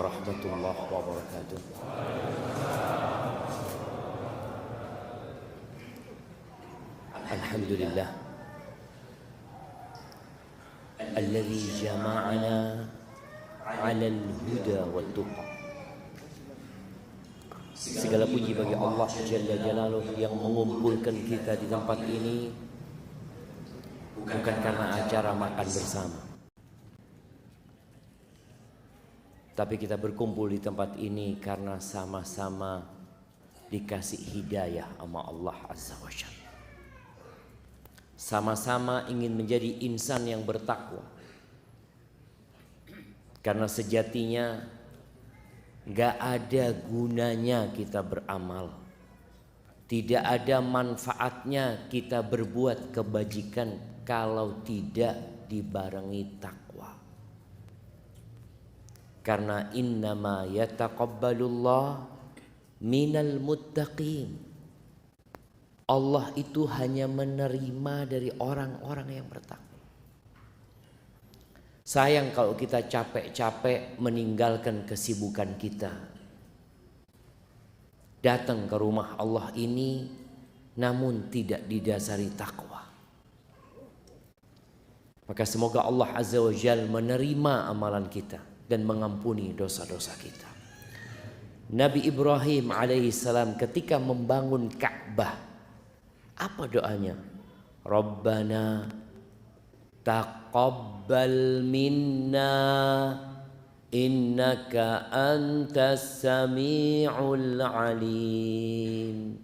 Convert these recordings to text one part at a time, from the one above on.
warahmatullahi wabarakatuh. Alhamdulillah alladzi jama'ana 'alal huda wat tuqa. Segala puji bagi Allah Jalla Jalaluh yang mengumpulkan kita di tempat ini bukan karena acara makan bersama, tapi kita berkumpul di tempat ini karena sama-sama dikasih hidayah sama Allah Azza wa Jalla. Sama-sama ingin menjadi insan yang bertakwa. Karena sejatinya gak ada gunanya kita beramal, tidak ada manfaatnya kita berbuat kebajikan kalau tidak dibarengi takwa. Karena innama yataqabbalullah minal muttaqin. Allah itu hanya menerima dari orang-orang yang bertakwa. Sayang kalau kita capek-capek meninggalkan kesibukan kita, datang ke rumah Allah ini namun tidak didasari takwa. Maka semoga Allah Azza wa Jalla menerima amalan kita dan mengampuni dosa-dosa kita. Nabi Ibrahim alaihissalam ketika membangun Ka'bah, apa doanya? Rabbana taqabbal minna innaka antas sami'ul alim.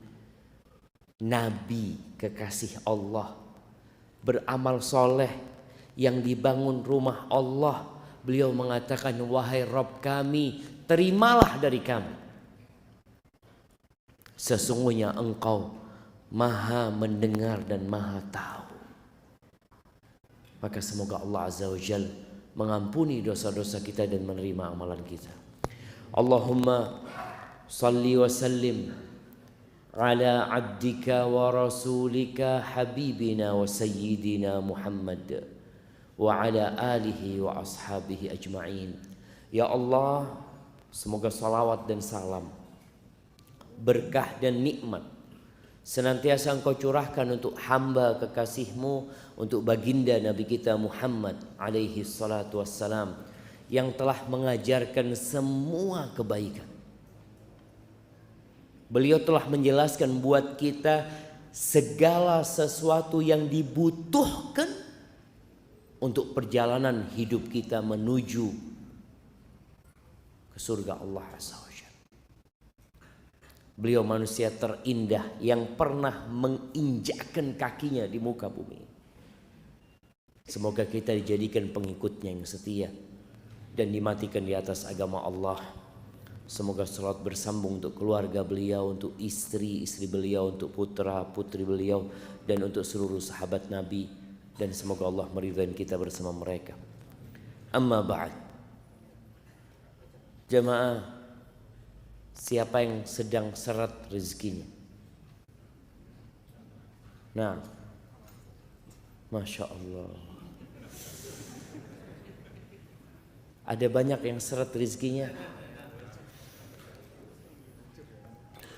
Nabi kekasih Allah beramal soleh yang dibangun rumah Allah, beliau mengatakan, wahai Rabb kami, terimalah dari kami, sesungguhnya engkau Maha mendengar dan Maha tahu. Maka semoga Allah Azza wa Jalla mengampuni dosa-dosa kita dan menerima amalan kita. Allahumma salli wa sallim ala abdika wa rasulika habibina wa sayyidina Muhammad wa ala alihi wa ashabihi ajma'in. Ya Allah, semoga salawat dan salam, berkah dan nikmat senantiasa Engkau curahkan untuk hamba kekasih-Mu, untuk baginda Nabi kita Muhammad alaihi salatu wassalam, yang telah mengajarkan semua kebaikan. Beliau telah menjelaskan buat kita segala sesuatu yang dibutuhkan untuk perjalanan hidup kita menuju ke surga Allah Azza wa Jalla. Beliau manusia terindah yang pernah menginjakkan kakinya di muka bumi. Semoga kita dijadikan pengikutnya yang setia dan dimatikan di atas agama Allah. Semoga salat bersambung untuk keluarga beliau, untuk istri-istri beliau, untuk putra-putri beliau, dan untuk seluruh sahabat Nabi. Dan semoga Allah meridhai kita bersama mereka. Amma ba'd. Jamaah, siapa yang sedang seret rezekinya? Nah, Masya Allah, ada banyak yang seret rezekinya.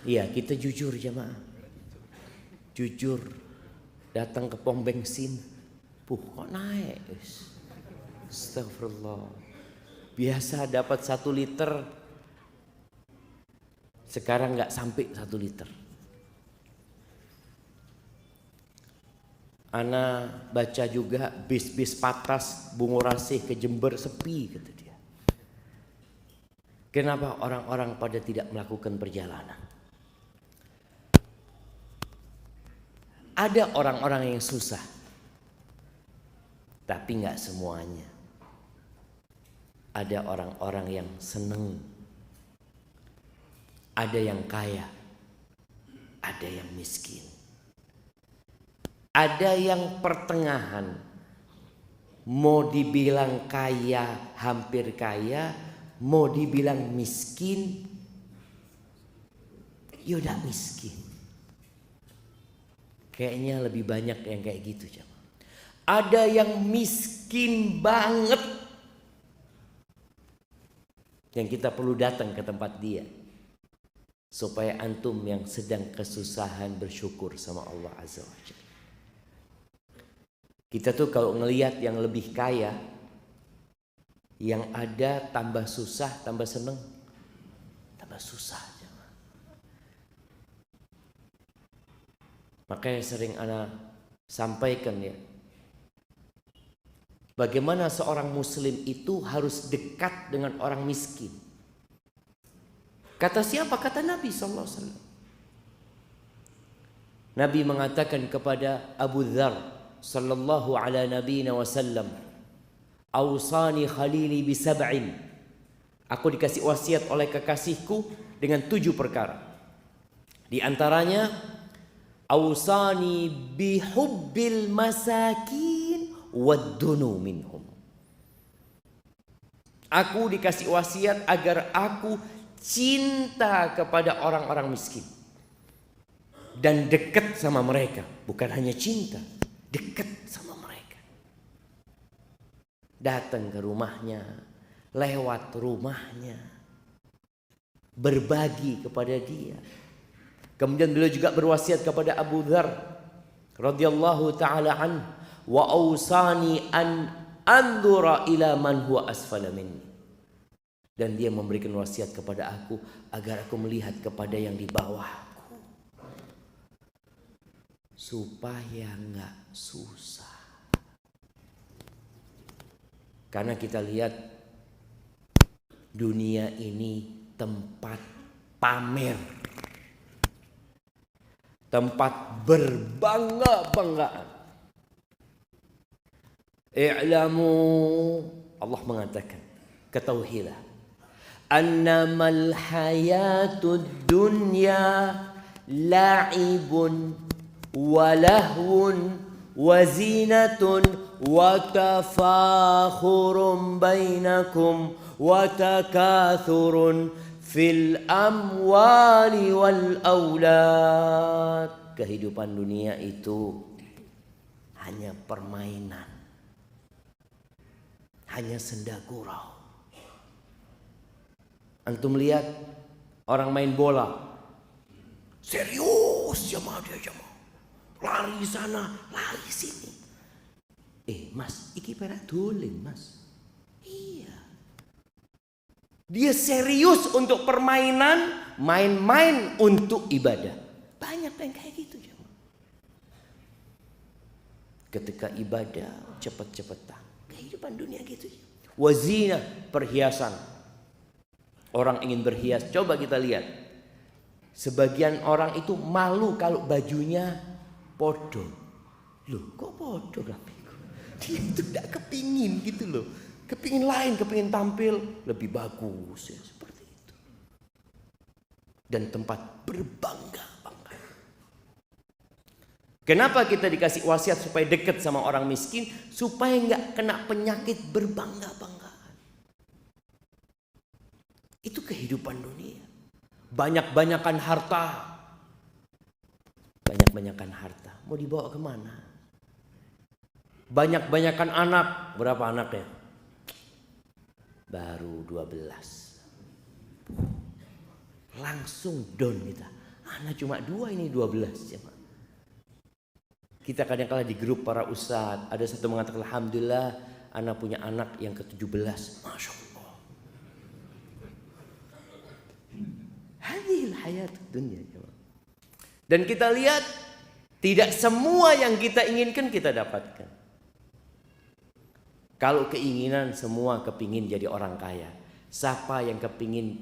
Iya, kita jujur jamaah, jujur. Datang ke pom bensin, kok naik? Astagfirullah. Biasa dapat 1 liter, sekarang nggak sampai 1 liter. Ana baca juga bis-bis Patras Bungurasih ke Jember sepi, kata dia. Kenapa orang-orang pada tidak melakukan perjalanan? Ada orang-orang yang susah, tapi nggak semuanya. Ada orang-orang yang seneng, ada yang kaya, ada yang miskin, ada yang pertengahan. Mau dibilang kaya, hampir kaya, mau dibilang miskin, yaudah miskin. Kayaknya lebih banyak yang kayak gitu. Ada yang miskin banget, yang kita perlu datang ke tempat dia, supaya antum yang sedang kesusahan bersyukur sama Allah Azza wa Jalla. Kita tuh kalau ngelihat yang lebih kaya, yang ada tambah susah, tambah seneng, tambah susah aja. Makanya sering ana sampaikan ya, bagaimana seorang muslim itu harus dekat dengan orang miskin. Kata siapa? Kata Nabi SAW. Nabi mengatakan kepada Abu Dzar sallallahu ala nabiyina wasallam, "Ausani khalili bi sab'in." Aku dikasih wasiat oleh kekasihku dengan 7 perkara. Di antaranya, ausani bi hubbil masakin waddunu minhum. Aku dikasih wasiat agar aku cinta kepada orang-orang miskin dan dekat sama mereka. Bukan hanya cinta, dekat sama mereka. Datang ke rumahnya, lewat rumahnya, berbagi kepada dia. Kemudian beliau juga berwasiat kepada Abu Dzar radhiyallahu taala an, wa ausani an andura ila man huwa asfala minni. Dan dia memberikan wasiat kepada aku agar aku melihat kepada yang di bawahku, supaya enggak susah. Karena kita lihat dunia ini tempat pamer, tempat berbangga-banggaan. I'lamu, Allah mengatakan, ketahuilah, annamal hayatud dunya la'ibun wa lahwun wa zinatun wa tafakhurun bainakum wa takathurun fil amwali wal aulad. Kehidupan dunia itu hanya permainan, hanya senda gurau. Antum lihat orang main bola, serius jamaah dia jamaah, lari sana, lari sini. Mas, iki perak dolen mas. Iya. Dia serius untuk permainan, main-main untuk ibadah. Banyak yang kayak gitu jamaah. Ketika ibadah cepet-cepetan. Kehidupan dunia gitu. Wazina, perhiasan. Orang ingin berhias, coba kita lihat. Sebagian orang itu malu kalau bajunya podo. Loh, kok podo rapiku? Dia itu tidak kepingin gitu loh. Kepingin lain, kepingin tampil lebih bagus ya, seperti itu. Dan tempat berbangga-bangga. Kenapa kita dikasih wasiat supaya dekat sama orang miskin? Supaya nggak kena penyakit berbangga-banggaan. Itu kehidupan dunia. Banyak-banyakan harta. Banyak-banyakan harta. Mau dibawa kemana? Banyak-banyakan anak. Berapa anaknya? Baru 12. Langsung down kita. Anak cuma 2, ini 12. Kita kadang-kala di grup para ustadz, ada satu mengatakan, alhamdulillah anak punya anak yang ke-17. Masya Allah. Hadhil hayat dunia. Dan kita lihat, tidak semua yang kita inginkan kita dapatkan. Kalau keinginan semua kepingin jadi orang kaya. Siapa yang kepingin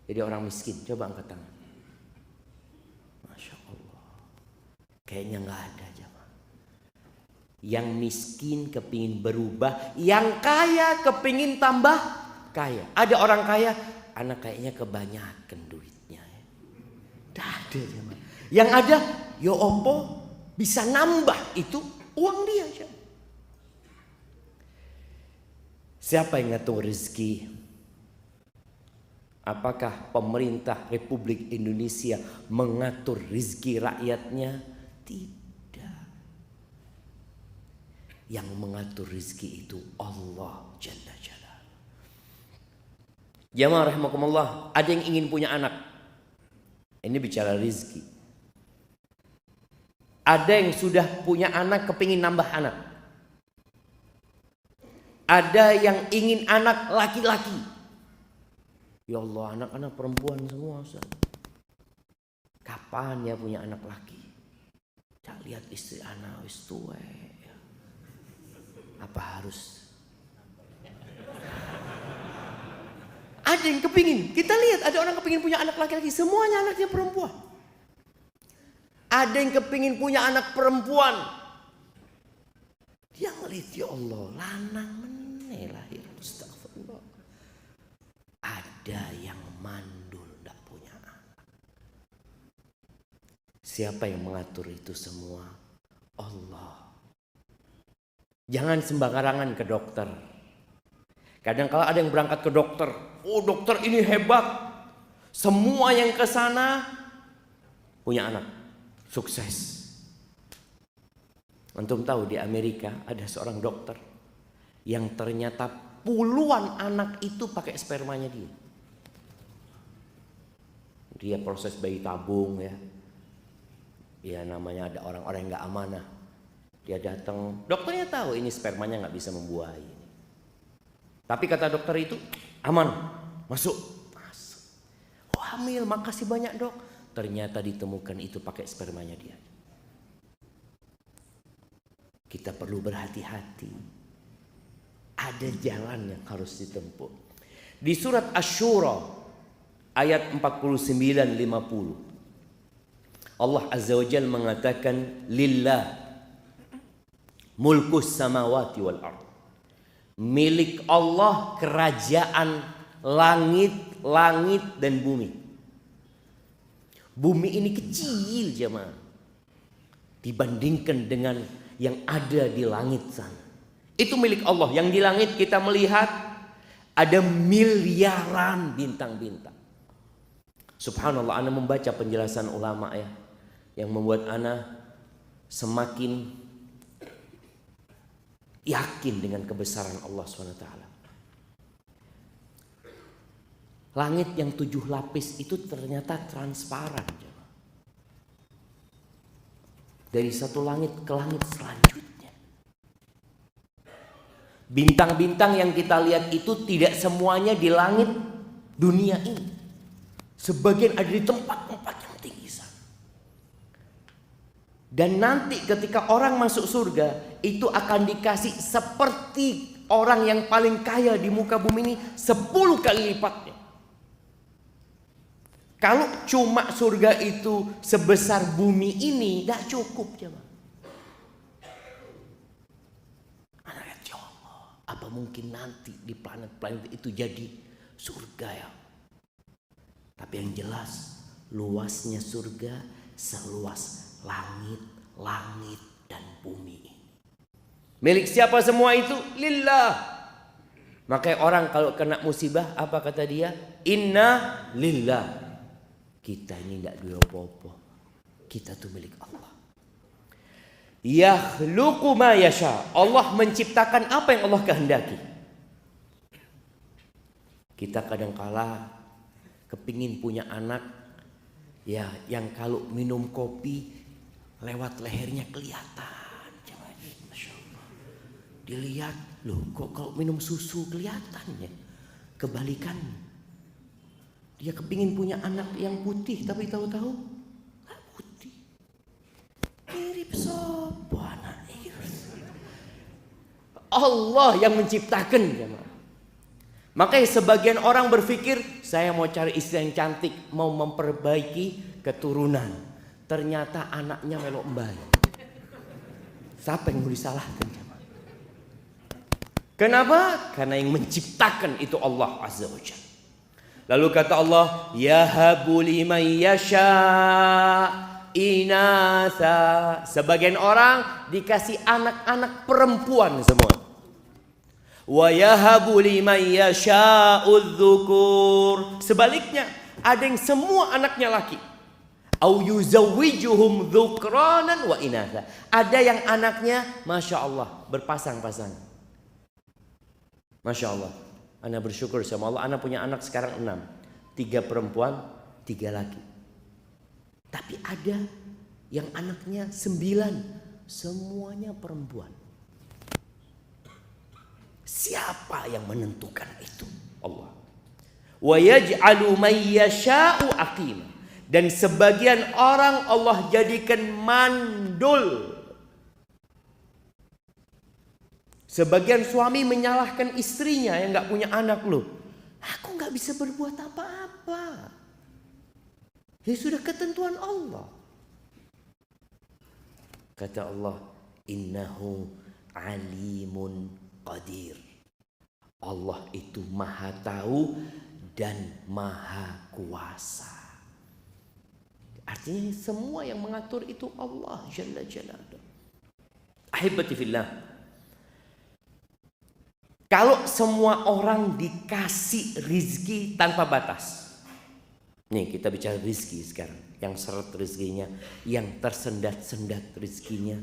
jadi orang miskin? Coba angkat tangan. Masya Allah. Kayaknya nggak ada jemaah. Yang miskin kepingin berubah, yang kaya kepingin tambah kaya. Ada orang kaya, anak kayaknya kebanyakan duitnya. Tidak ada jemaah. Yang ada, yo opo bisa nambah itu uang dia aja. Siapa yang ngatur rezeki? Apakah pemerintah Republik Indonesia mengatur rezeki rakyatnya? Tidak. Yang mengatur rezeki itu Allah Jalla Jalla. Jamaah rahimakumullah, ada yang ingin punya anak. Ini bicara rizki. Ada yang sudah punya anak, kepingin nambah anak. Ada yang ingin anak laki-laki. Ya Allah, anak-anak perempuan semua, Ustaz. Kapan ya punya anak laki? Cak lihat istri anak wis tuwe. Apa harus? Ada yang kepingin. Kita lihat ada orang kepingin punya anak laki-laki. Semuanya anaknya perempuan. Ada yang kepingin punya anak perempuan. Dia ngelihat, ya Allah, lanang meneh lahir. Astagfirullah. Ada yang mandul tidak punya anak. Siapa yang mengatur itu semua? Allah. Jangan sembarangan ke dokter. Kadang kala ada yang berangkat ke dokter. Oh, dokter ini hebat. Semua yang ke sana punya anak. Sukses. Antum tahu di Amerika ada seorang dokter yang ternyata puluhan anak itu pakai spermanya dia. Dia proses bayi tabung ya. Ya namanya ada orang-orang yang gak amanah. Dia datang, dokternya tahu ini spermanya gak bisa membuahi. Tapi kata dokter itu aman, masuk. Oh, hamil, makasih banyak dok. Ternyata ditemukan itu pakai spermanya dia. Kita perlu berhati-hati. Ada jalan yang harus ditempuh. Di surat Asy-Syura ayat 49-50 Allah Azza wa Jalla mengatakan lillah mulkus samawati wal ardh. Milik Allah kerajaan langit dan bumi. Bumi ini kecil jemaah dibandingkan dengan yang ada di langit sana. Itu milik Allah. Yang di langit kita melihat ada miliaran bintang-bintang. Subhanallah, ana membaca penjelasan ulama ya, yang membuat ana semakin yakin dengan kebesaran Allah SWT. Langit yang 7 lapis itu ternyata transparan. Dari satu langit ke langit selanjutnya. Bintang-bintang yang kita lihat itu tidak semuanya di langit dunia ini. Sebagian ada di tempat-tempat yang tinggi sana. Dan nanti ketika orang masuk surga, itu akan dikasih seperti orang yang paling kaya di muka bumi ini 10 kali lipatnya. Kalau cuma surga itu sebesar bumi ini, tidak cukup jemaah. Anak lihat, ya Allah, apa mungkin nanti di planet-planet itu jadi surga ya? Tapi yang jelas, luasnya surga seluas langit dan bumi ini. Milik siapa semua itu? Lillah. Makanya orang kalau kena musibah apa kata dia? Inna lillah. Kita ini tidak dua apa-apa. Kita tuh milik Allah. Yakhluqu ma yasha. Allah menciptakan apa yang Allah kehendaki. Kita kadangkala kepingin punya anak ya yang kalau minum kopi lewat lehernya kelihatan. Masya Allah. Dilihat, loh kok kalau minum susu kelihatannya. Kebalikannya. Dia kepingin punya anak yang putih tapi tahu-tahu nggak putih. Mirip sopo anak ini. Allah yang menciptakan jemaah. Makanya sebagian orang berpikir saya mau cari istri yang cantik, mau memperbaiki keturunan. Ternyata anaknya melok mbay. Siapa yang mau disalahkan jemaah? Kenapa? Karena yang menciptakan itu Allah Azza wa Jalla. Lalu kata Allah, yahabu liman yasha inatha. Sebagian orang dikasih anak-anak perempuan semua. Wa yahabu liman yasha'udz dzukur. Sebaliknya, ada yang semua anaknya laki. Au yuzawwijuhum dzukranan wa inatha. Ada yang anaknya Masya Allah berpasang-pasang. Masya Allah. Ana bersyukur sama Allah, ana punya anak sekarang 6. 3 perempuan, 3 laki. Tapi ada yang anaknya 9, semuanya perempuan. Siapa yang menentukan itu? Allah. Wa yaj'alu may yasha'u aqima. Dan sebagian orang Allah jadikan mandul. Sebagian suami menyalahkan istrinya yang gak punya anak loh. Aku gak bisa berbuat apa-apa. Ya sudah ketentuan Allah. Kata Allah, innahu alimun qadir. Allah itu maha tahu dan maha kuasa. Artinya semua yang mengatur itu Allah Jalla Jalaluhu. Ahibati fillah. Kalau semua orang dikasih rizki tanpa batas. Nih kita bicara rizki sekarang. Yang seret rizkinya, yang tersendat-sendat rizkinya.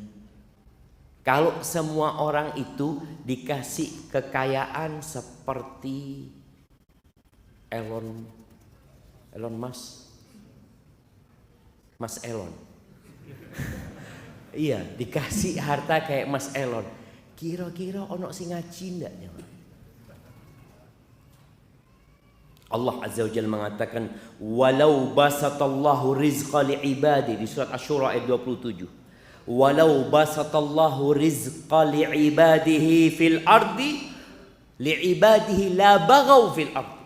Kalau semua orang itu dikasih kekayaan seperti Elon Musk. Mas Elon. Iya, dikasih harta kayak Mas Elon. Kira-kira ono sing ngaji ndak ya? Allah Azza wa Jalla mengatakan walau basatallahu rizqa li'ibadi di surat Asy-Syura ayat 27. Walau basatallahu rizqa li'ibadihi fil ardi li'ibadihi la baghaw fil ardi.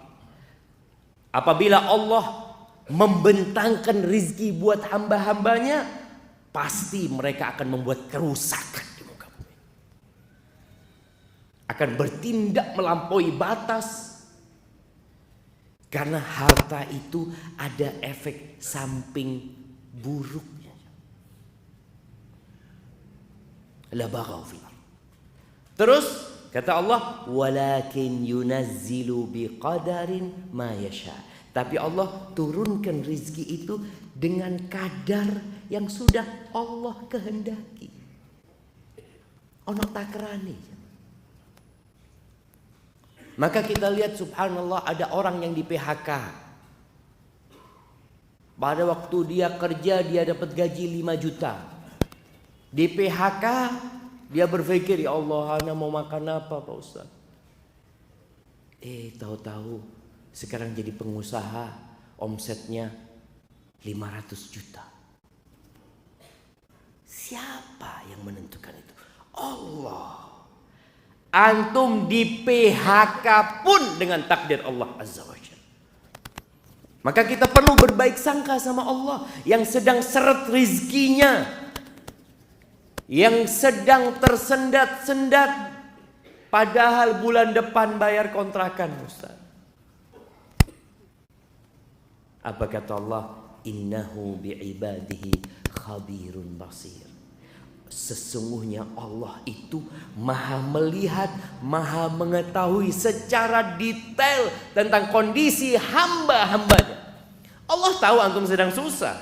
Apabila Allah membentangkan rizki buat hamba-hambanya, pasti mereka akan membuat kerusakan di muka bumi. Akan bertindak melampaui batas. Karena harta itu ada efek samping buruknya. La baghaw fil ardh. Terus kata Allah, walakin yunazzilu biqadarin ma yasha. Tapi Allah turunkan rizki itu dengan kadar yang sudah Allah kehendaki. Ono takrani. Maka kita lihat subhanallah ada orang yang di PHK. Pada waktu dia kerja dia dapat gaji 5 juta. Di PHK dia berpikir, ya Allah, ana mau makan apa Pak Ustaz? Tahu-tahu sekarang jadi pengusaha, omsetnya 500 juta. Siapa yang menentukan itu? Allah. Antum di PHK pun dengan takdir Allah Azza wa Jalla. Maka kita perlu berbaik sangka sama Allah yang sedang seret rizkinya, yang sedang tersendat-sendat, padahal bulan depan bayar kontrakan Ustaz. Apa kata Allah? Innahu bi'ibadihi khabirun basir. Sesungguhnya Allah itu maha melihat, maha mengetahui secara detail tentang kondisi hamba-hambanya. Allah tahu antum sedang susah.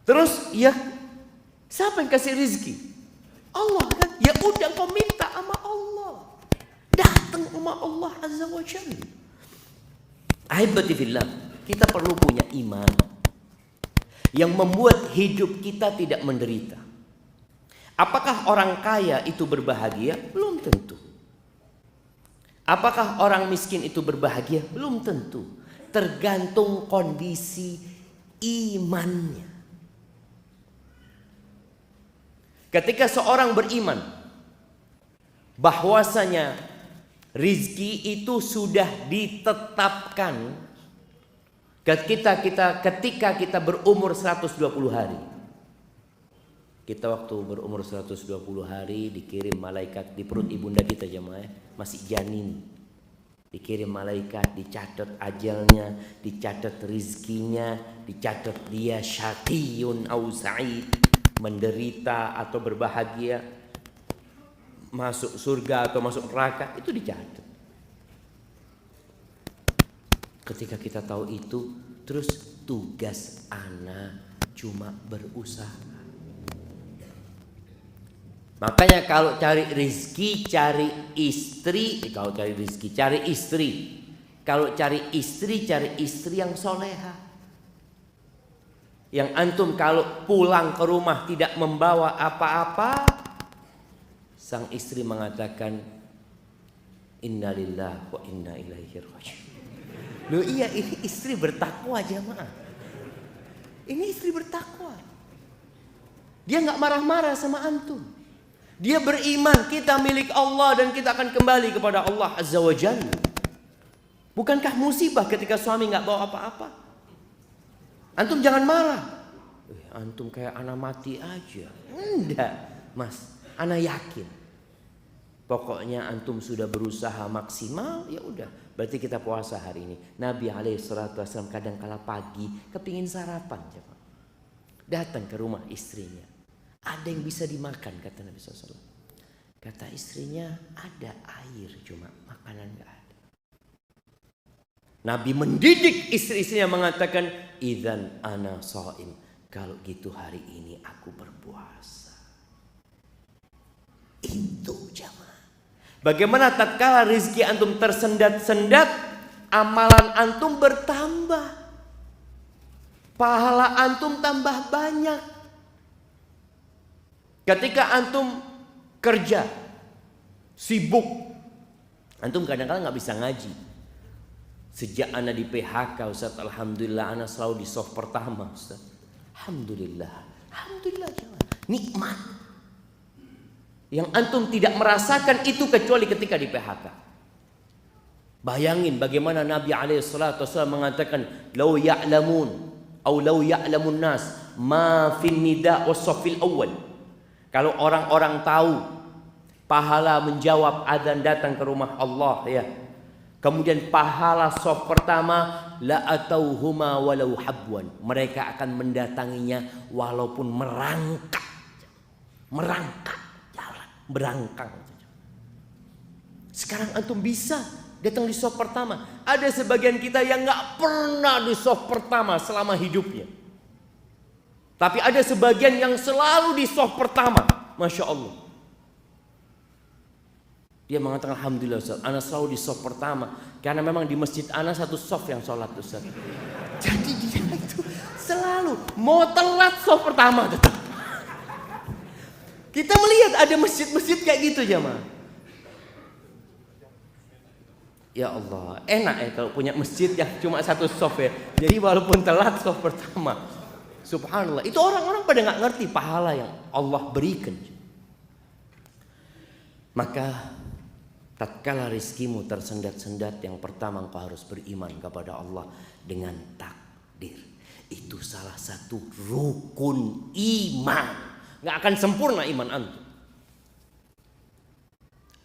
Terus ya siapa yang kasih rizki? Allah kan. Ya udah kau minta sama Allah. Datang sama Allah Azza wa Jalla. Ahibati fillah, kita perlu punya iman yang membuat hidup kita tidak menderita. Apakah orang kaya itu berbahagia? Belum tentu. Apakah orang miskin itu berbahagia? Belum tentu. Tergantung kondisi imannya. Ketika seorang beriman bahwasanya rizki itu sudah ditetapkan ketika kita berumur 120 hari. Kita waktu berumur 120 hari dikirim malaikat di perut ibunda kita jemaah, masih janin. Dikirim malaikat, dicatat ajalnya, dicatat rizkinya, dicatat dia syaqiyun au sa'id, menderita atau berbahagia, masuk surga atau masuk neraka, itu dicatat. Ketika kita tahu itu, terus tugas ana cuma berusaha. Makanya kalau cari rezeki, cari istri. Kalau cari rezeki, cari istri. Kalau cari istri yang soleha. Yang antum kalau pulang ke rumah tidak membawa apa-apa, sang istri mengatakan, innalillahi wa inna ilaihi raji'un. Loh iya, ini istri bertakwa jamaah. Ini istri bertakwa. Dia nggak marah-marah sama antum. Dia beriman kita milik Allah dan kita akan kembali kepada Allah Azza wa Jalla. Bukankah musibah ketika suami nggak bawa apa-apa? Antum jangan marah. Antum kayak anak mati aja. Enggak, Mas. Anak yakin. Pokoknya antum sudah berusaha maksimal, ya udah. Berarti kita puasa hari ini. Nabi SAW kadang kala pagi kepingin sarapan, datang ke rumah istrinya. Ada yang bisa dimakan, kata Nabi SAW. Kata istrinya, ada air, cuma makanan gak ada. Nabi mendidik istri-istrinya mengatakan, idzan ana shaim. Kalau gitu hari ini aku berpuasa. Itu jamaah. Bagaimana tatkala rezeki antum tersendat-sendat, amalan antum bertambah. Pahala antum tambah banyak. Ketika antum kerja, sibuk, antum kadang-kadang nggak bisa ngaji. Sejak ana di PHK, Ustaz, alhamdulillah ana selalu di soft pertama, Ustaz. Alhamdulillah, alhamdulillah, nikmat. Yang antum tidak merasakan itu kecuali ketika di PHK. Bayangin bagaimana Nabi SAW mengatakan, "Lau ya'lamun, atau lau ya'lamun nas, ma fin nida' was-saffil awal." Kalau orang-orang tahu pahala menjawab adzan datang ke rumah Allah, ya. Kemudian pahala shaf pertama, la atauhuma walau habwan. Mereka akan mendatanginya walaupun merangkak jalan, berangkang. Sekarang antum bisa datang di shaf pertama. Ada sebagian kita yang nggak pernah di shaf pertama selama hidupnya. Tapi ada sebagian yang selalu di shaf pertama. Masya Allah. Dia mengatakan, alhamdulillah Ustaz, ana selalu di shaf pertama. Karena memang di masjid ana satu shaf yang sholat, Ustaz. Jadi dia itu selalu mau telat shaf pertama tetap. Kita melihat ada masjid-masjid kayak gitu jamaah. Ya Allah, enak ya kalau punya masjid yang cuma satu shaf ya. Jadi walaupun telat shaf pertama, subhanallah, itu orang-orang pada nggak ngerti pahala yang Allah berikan. Maka tatkala rizkimu tersendat-sendat, yang pertama engkau harus beriman kepada Allah dengan takdir. Itu salah satu rukun iman. Nggak akan sempurna iman antum.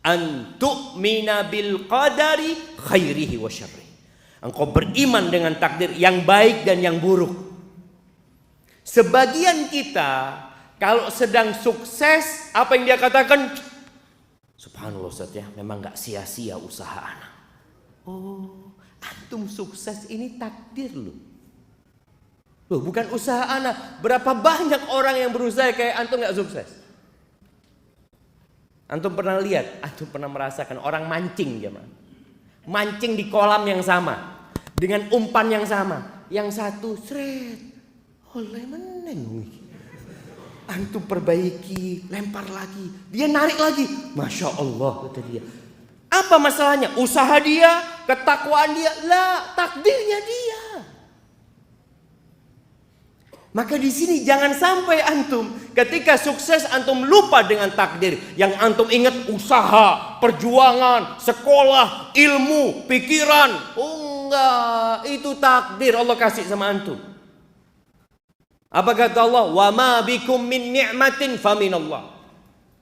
Antu'mina bil qadari khairihi wa syarrihi. Engkau beriman dengan takdir yang baik dan yang buruk. Sebagian kita kalau sedang sukses, apa yang dia katakan? Subhanallah Ustaz ya, memang gak sia-sia usaha anak. Oh, antum sukses ini takdir loh. Loh, bukan usaha anak. Berapa banyak orang yang berusaha kayak antum gak sukses? Antum pernah lihat, antum pernah merasakan orang mancing jemaah. Mancing di kolam yang sama, dengan umpan yang sama. Yang satu seret, oleh meneng, antum perbaiki, lempar lagi, dia narik lagi, masya Allah kata dia. Apa masalahnya? Usaha dia, ketakwaan dia, lah takdirnya dia. Maka di sini jangan sampai antum ketika sukses antum lupa dengan takdir. Yang antum ingat usaha, perjuangan, sekolah, ilmu, pikiran. Oh enggak, itu takdir Allah kasih sama antum. Apa kata Allah? Wa ma bikum min ni'matin faminallah.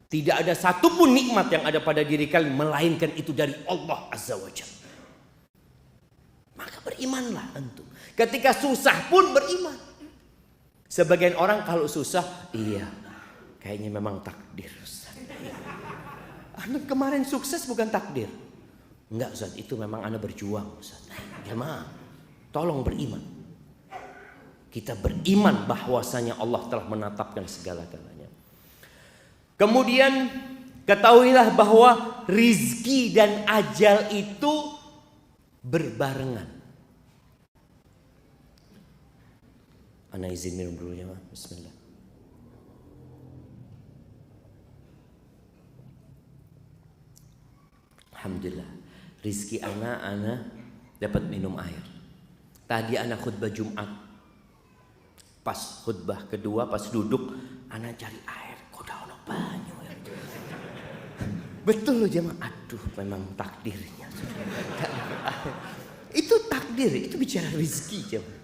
Tidak ada satupun nikmat yang ada pada diri kalian melainkan itu dari Allah Azza wa Jalla. Maka berimanlah antum. Ketika susah pun beriman. Sebagian orang kalau susah, iya, kayaknya memang takdir. Antum kemarin sukses bukan takdir. Enggak Ustaz, itu memang Anda berjuang Ustaz. Jemaah, tolong beriman. Kita beriman bahwasanya Allah telah menetapkan segala-galanya. Kemudian ketahuilah bahwa rizki dan ajal itu berbarengan. Ana izin minum dulu ya, bismillah. Alhamdulillah, rizki ana dapat minum air. Tadi ana khutbah Jumat, pas khutbah kedua, pas duduk, ana cari air. Kok dah ono banyu ya? Betul loh jemaah. Aduh, memang takdirnya. Itu takdir, itu bicara rizki jemaah.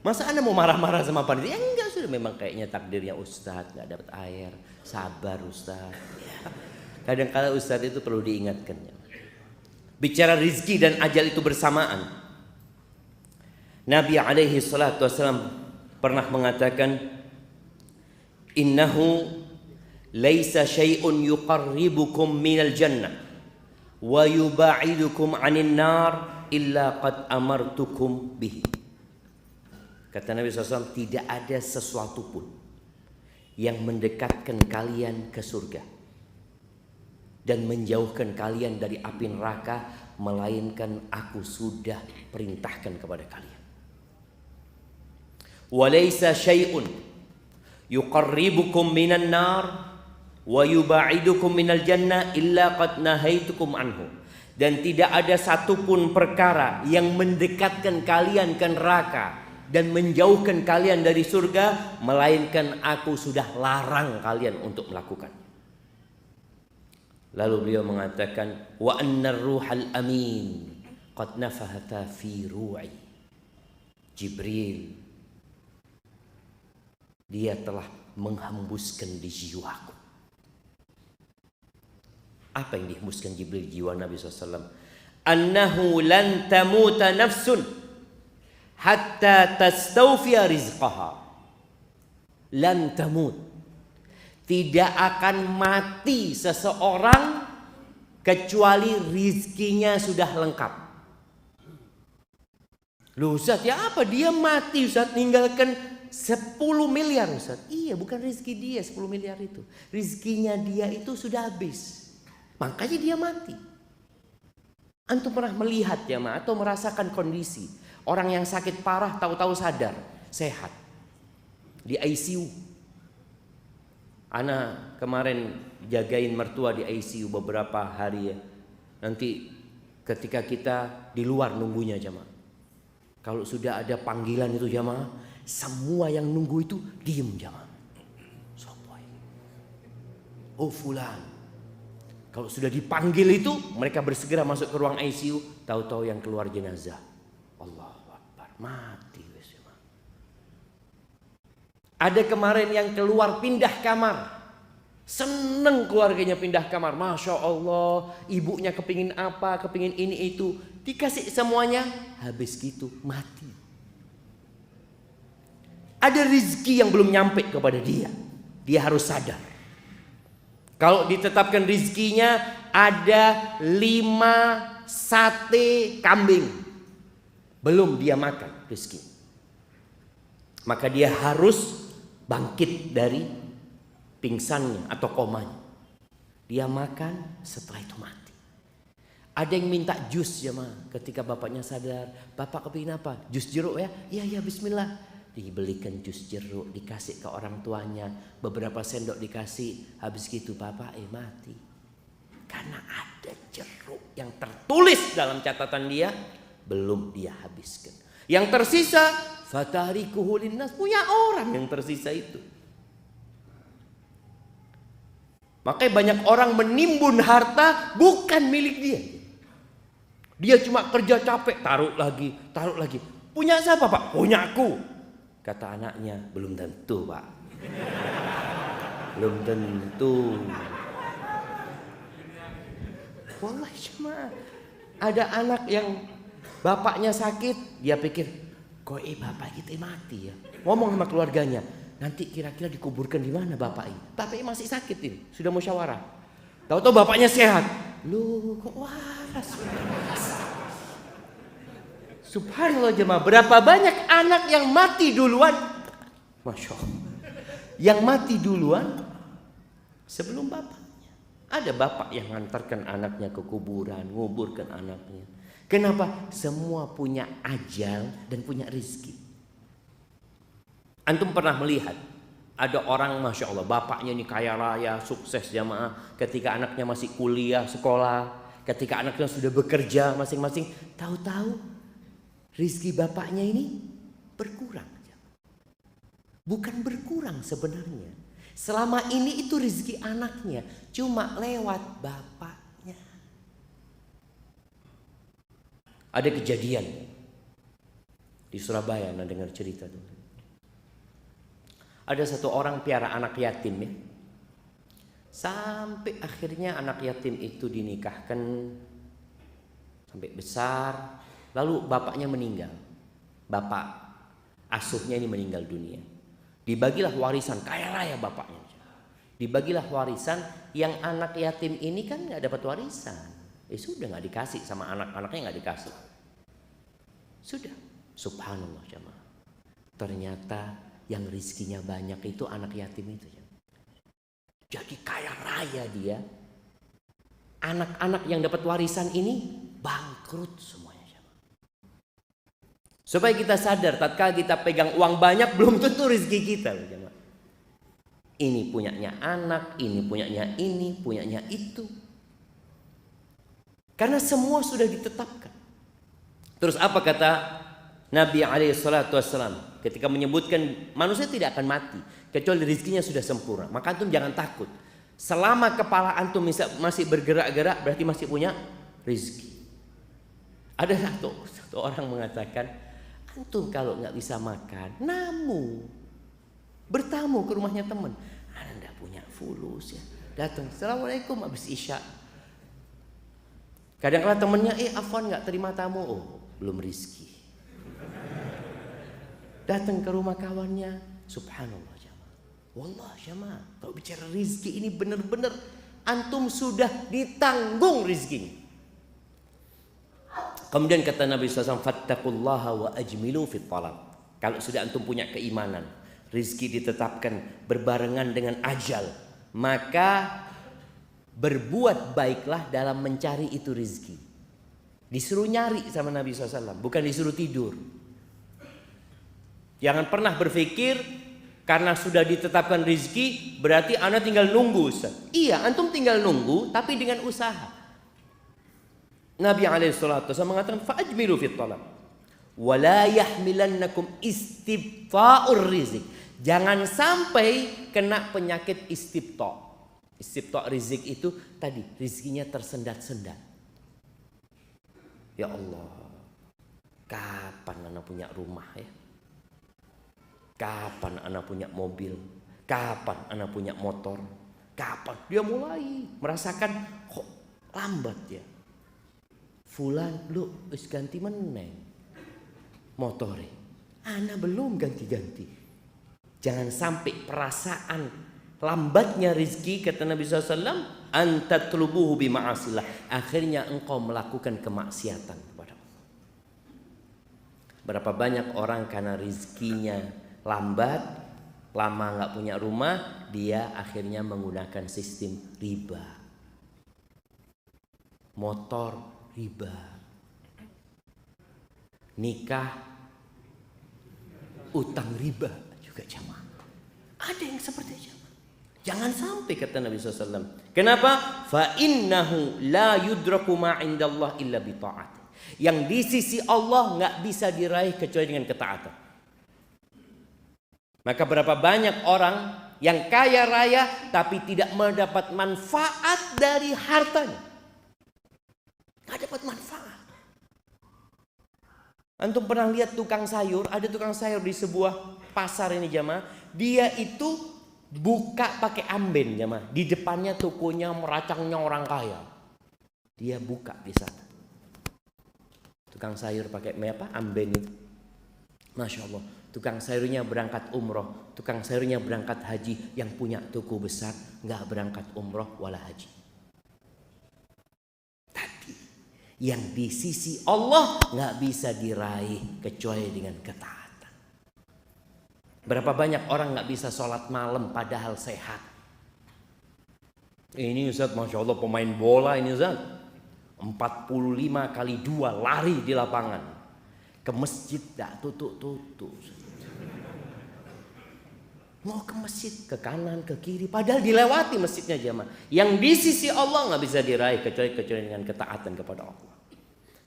Masa ana mau marah-marah sama panitia? Ya enggak, sudah memang kayaknya takdirnya Ustadz nggak dapat air. Sabar Ustadz. Ya. Kadang-kala Ustadz itu perlu diingatkan. Bicara rizki dan ajal itu bersamaan. Nabi alaihi salatu wassalam pernah mengatakan, innahu laisa syai'un yuqarribukum minal jannah wa yuba'idukum 'anil nar illa qad amartukum bihi. Kata Nabi SAW, tidak ada sesuatu pun yang mendekatkan kalian ke surga dan menjauhkan kalian dari api neraka, melainkan aku sudah perintahkan kepada kalian. Walaysa syai'un yuqarribukum minan nar wa yuba'idukum minal jannah illa qad nahaitukum anhu. Dan tidak ada satupun perkara yang mendekatkan kalian ke neraka dan menjauhkan kalian dari surga, melainkan aku sudah larang kalian untuk melakukannya. Lalu beliau mengatakan, wa annar ruhal amin qad nafahata fi ru'i. Jibril, dia telah menghembuskan di jiwaku. Apa yang dihembuskan Jibril jiwa Nabi SAW? Annahu lan tamuta nafsun hatta tastawfiya rizqaha. Lan tamut, tidak akan mati seseorang kecuali rizkinya sudah lengkap. Loh Ustaz, ya apa dia mati Ustaz, ninggalkan 10 miliar Ustaz? Iya, bukan rizki dia 10 miliar itu. Rizkinya dia itu sudah habis. Makanya dia mati. Antum pernah melihat ya atau merasakan kondisi orang yang sakit parah tahu-tahu sadar, sehat, di ICU. Ana kemarin jagain mertua di ICU beberapa hari ya. Nanti ketika kita di luar nunggunya jamaah, kalau sudah ada panggilan itu jamaah, semua yang nunggu itu diem jamaah. Sopoy, oh fulan. Kalau sudah dipanggil itu, mereka bersegera masuk ke ruang ICU. Tahu-tahu yang keluar jenazah. Allahu Akbar, mati. Ada kemarin yang keluar pindah kamar. Seneng keluarganya pindah kamar. Masya Allah, ibunya kepingin apa, kepingin ini itu. Dikasih semuanya, habis gitu mati. Ada rezeki yang belum nyampe kepada dia. Dia harus sadar. Kalau ditetapkan rizkinya ada 5 sate kambing, belum dia makan rizki, maka dia harus bangkit dari pingsannya atau komanya. Dia makan, setelah itu mati. Ada yang minta jus ya ketika bapaknya sadar, bapak kepingin apa? Jus jeruk ya? Iya bismillah. Dibelikan jus jeruk, dikasih ke orang tuanya, beberapa sendok dikasih, habis gitu bapak mati. Karena ada jeruk yang tertulis dalam catatan dia, belum dia habiskan. Yang tersisa, fatarikuhu linnas, punya orang yang tersisa itu. Makanya banyak orang menimbun harta bukan milik dia. Dia cuma kerja capek, taruh lagi. Punya siapa pak? Punya aku. Kata anaknya, belum tentu pak. Belum tentu. Wallahi cuma ada anak yang bapaknya sakit, dia pikir, kok bapak kita mati ya. Ngomong sama keluarganya, nanti kira-kira dikuburkan di mana bapak ini? Bapaknya masih sakit ini, sudah musyawarah. Tahu-tahu bapaknya sehat. Loh kok waras? Subhanallah jemaah, berapa banyak anak yang mati duluan? Masya Allah. Yang mati duluan sebelum bapaknya. Ada bapak yang mengantarkan anaknya ke kuburan, nguburkan anaknya. Kenapa? Semua punya ajal dan punya rizki. Antum pernah melihat ada orang, masya Allah, bapaknya ini kaya raya, sukses jamaah. Ketika anaknya masih kuliah, sekolah, ketika anaknya sudah bekerja masing-masing, tahu-tahu rizki bapaknya ini berkurang. Bukan berkurang sebenarnya. Selama ini itu rizki anaknya, cuma lewat bapaknya. Ada kejadian di Surabaya, anda dengar cerita tuh. Ada satu orang piara anak yatim ya. Sampai akhirnya anak yatim itu dinikahkan sampai besar, lalu bapaknya meninggal. Bapak asuhnya ini meninggal dunia. Dibagilah warisan, kaya raya bapaknya. Dibagilah warisan, yang anak yatim ini kan nggak dapat warisan. Sudah nggak dikasih sama anak-anaknya, nggak dikasih. Sudah, subhanallah jemaah. Ternyata yang rizkinya banyak itu anak yatim itu. Jadi kaya raya dia. Anak-anak yang dapat warisan ini bangkrut semuanya. Supaya kita sadar, tatkala kita pegang uang banyak belum tentu rezeki kita. Ini punyanya anak, ini punyanya ini, punyanya itu. Karena semua sudah ditetapkan. Terus apa kata Nabi SAW ketika menyebutkan manusia tidak akan mati kecuali rezekinya sudah sempurna. Maka antum jangan takut. Selama kepala antum masih bergerak-gerak berarti masih punya rezeki. Ada satu orang mengatakan, antum kalau nggak bisa makan, bertamu ke rumahnya teman. Anda punya fulus ya, datang, assalamualaikum habis isya. Kadang-kadang temennya, afwan nggak terima tamu, belum rizki. Datang ke rumah kawannya, subhanallah jamaah. Wallah jamaah, kalau bicara rizki ini benar-benar antum sudah ditanggung rizkinya. Kemudian kata Nabi SAW, fattaqullaha wa ajmilu fit talab. Kalau sudah antum punya keimanan, rizki ditetapkan berbarengan dengan ajal, maka berbuat baiklah dalam mencari itu rizki. Disuruh nyari sama Nabi SAW, bukan disuruh tidur. Jangan pernah berpikir karena sudah ditetapkan rizki berarti anda tinggal nunggu, Ustaz. Iya, antum tinggal nunggu tapi dengan usaha. Nabi SAW mengatakan fa'ajmilu fit talab wa la yahmilannakum istibta'ur rizq. Jangan sampai kena penyakit istibta'. Istibta' rizq itu tadi rizkinya tersendat-sendat. Ya Allah, kapan anak punya rumah ya? Kapan anak punya mobil? Kapan anak punya motor? Kapan? Dia mulai merasakan kok lambat ya. Fulan lu wis ganti meneng motore, ana belum ganti-ganti. Jangan sampai perasaan lambatnya rezeki, kata Nabi SAW, antatlubuhu bima'asillah, akhirnya engkau melakukan kemaksiatan kepada Allah. Berapa banyak orang karena rezekinya lambat, lama nggak punya rumah, dia akhirnya menggunakan sistem riba, motor riba, nikah utang riba juga jamaah. Ada yang seperti itu. Jangan sampai, kata Nabi SAW. Kenapa? Fa innahu la yudraku ma indallah illa bi ta'at. Yang di sisi Allah nggak bisa diraih kecuali dengan ketaatan. Maka berapa banyak orang yang kaya raya tapi tidak mendapat manfaat dari hartanya. Nggak dapat manfaat. Antum pernah lihat tukang sayur? Ada tukang sayur di sebuah pasar ini jamaah. Dia itu buka pakai amben jamaah. Di depannya tokonya meracangnya orang kaya. Dia buka di sana. Tukang sayur pakai apa? Amben itu. Masya Allah. Tukang sayurnya berangkat umroh. Tukang sayurnya berangkat haji. Yang punya toko besar nggak berangkat umroh wala haji. Yang di sisi Allah nggak bisa diraih kecuali dengan ketaatan. Berapa banyak orang nggak bisa sholat malam padahal sehat. Ini Ustaz, Masya Allah pemain bola ini Ustaz, 45 kali 2 lari di lapangan. Ke masjid tak tutup-tutup. Mau ke masjid, ke kanan, ke kiri, padahal dilewati masjidnya jemaah. Yang di sisi Allah nggak bisa diraih kecuali dengan ketaatan kepada Allah.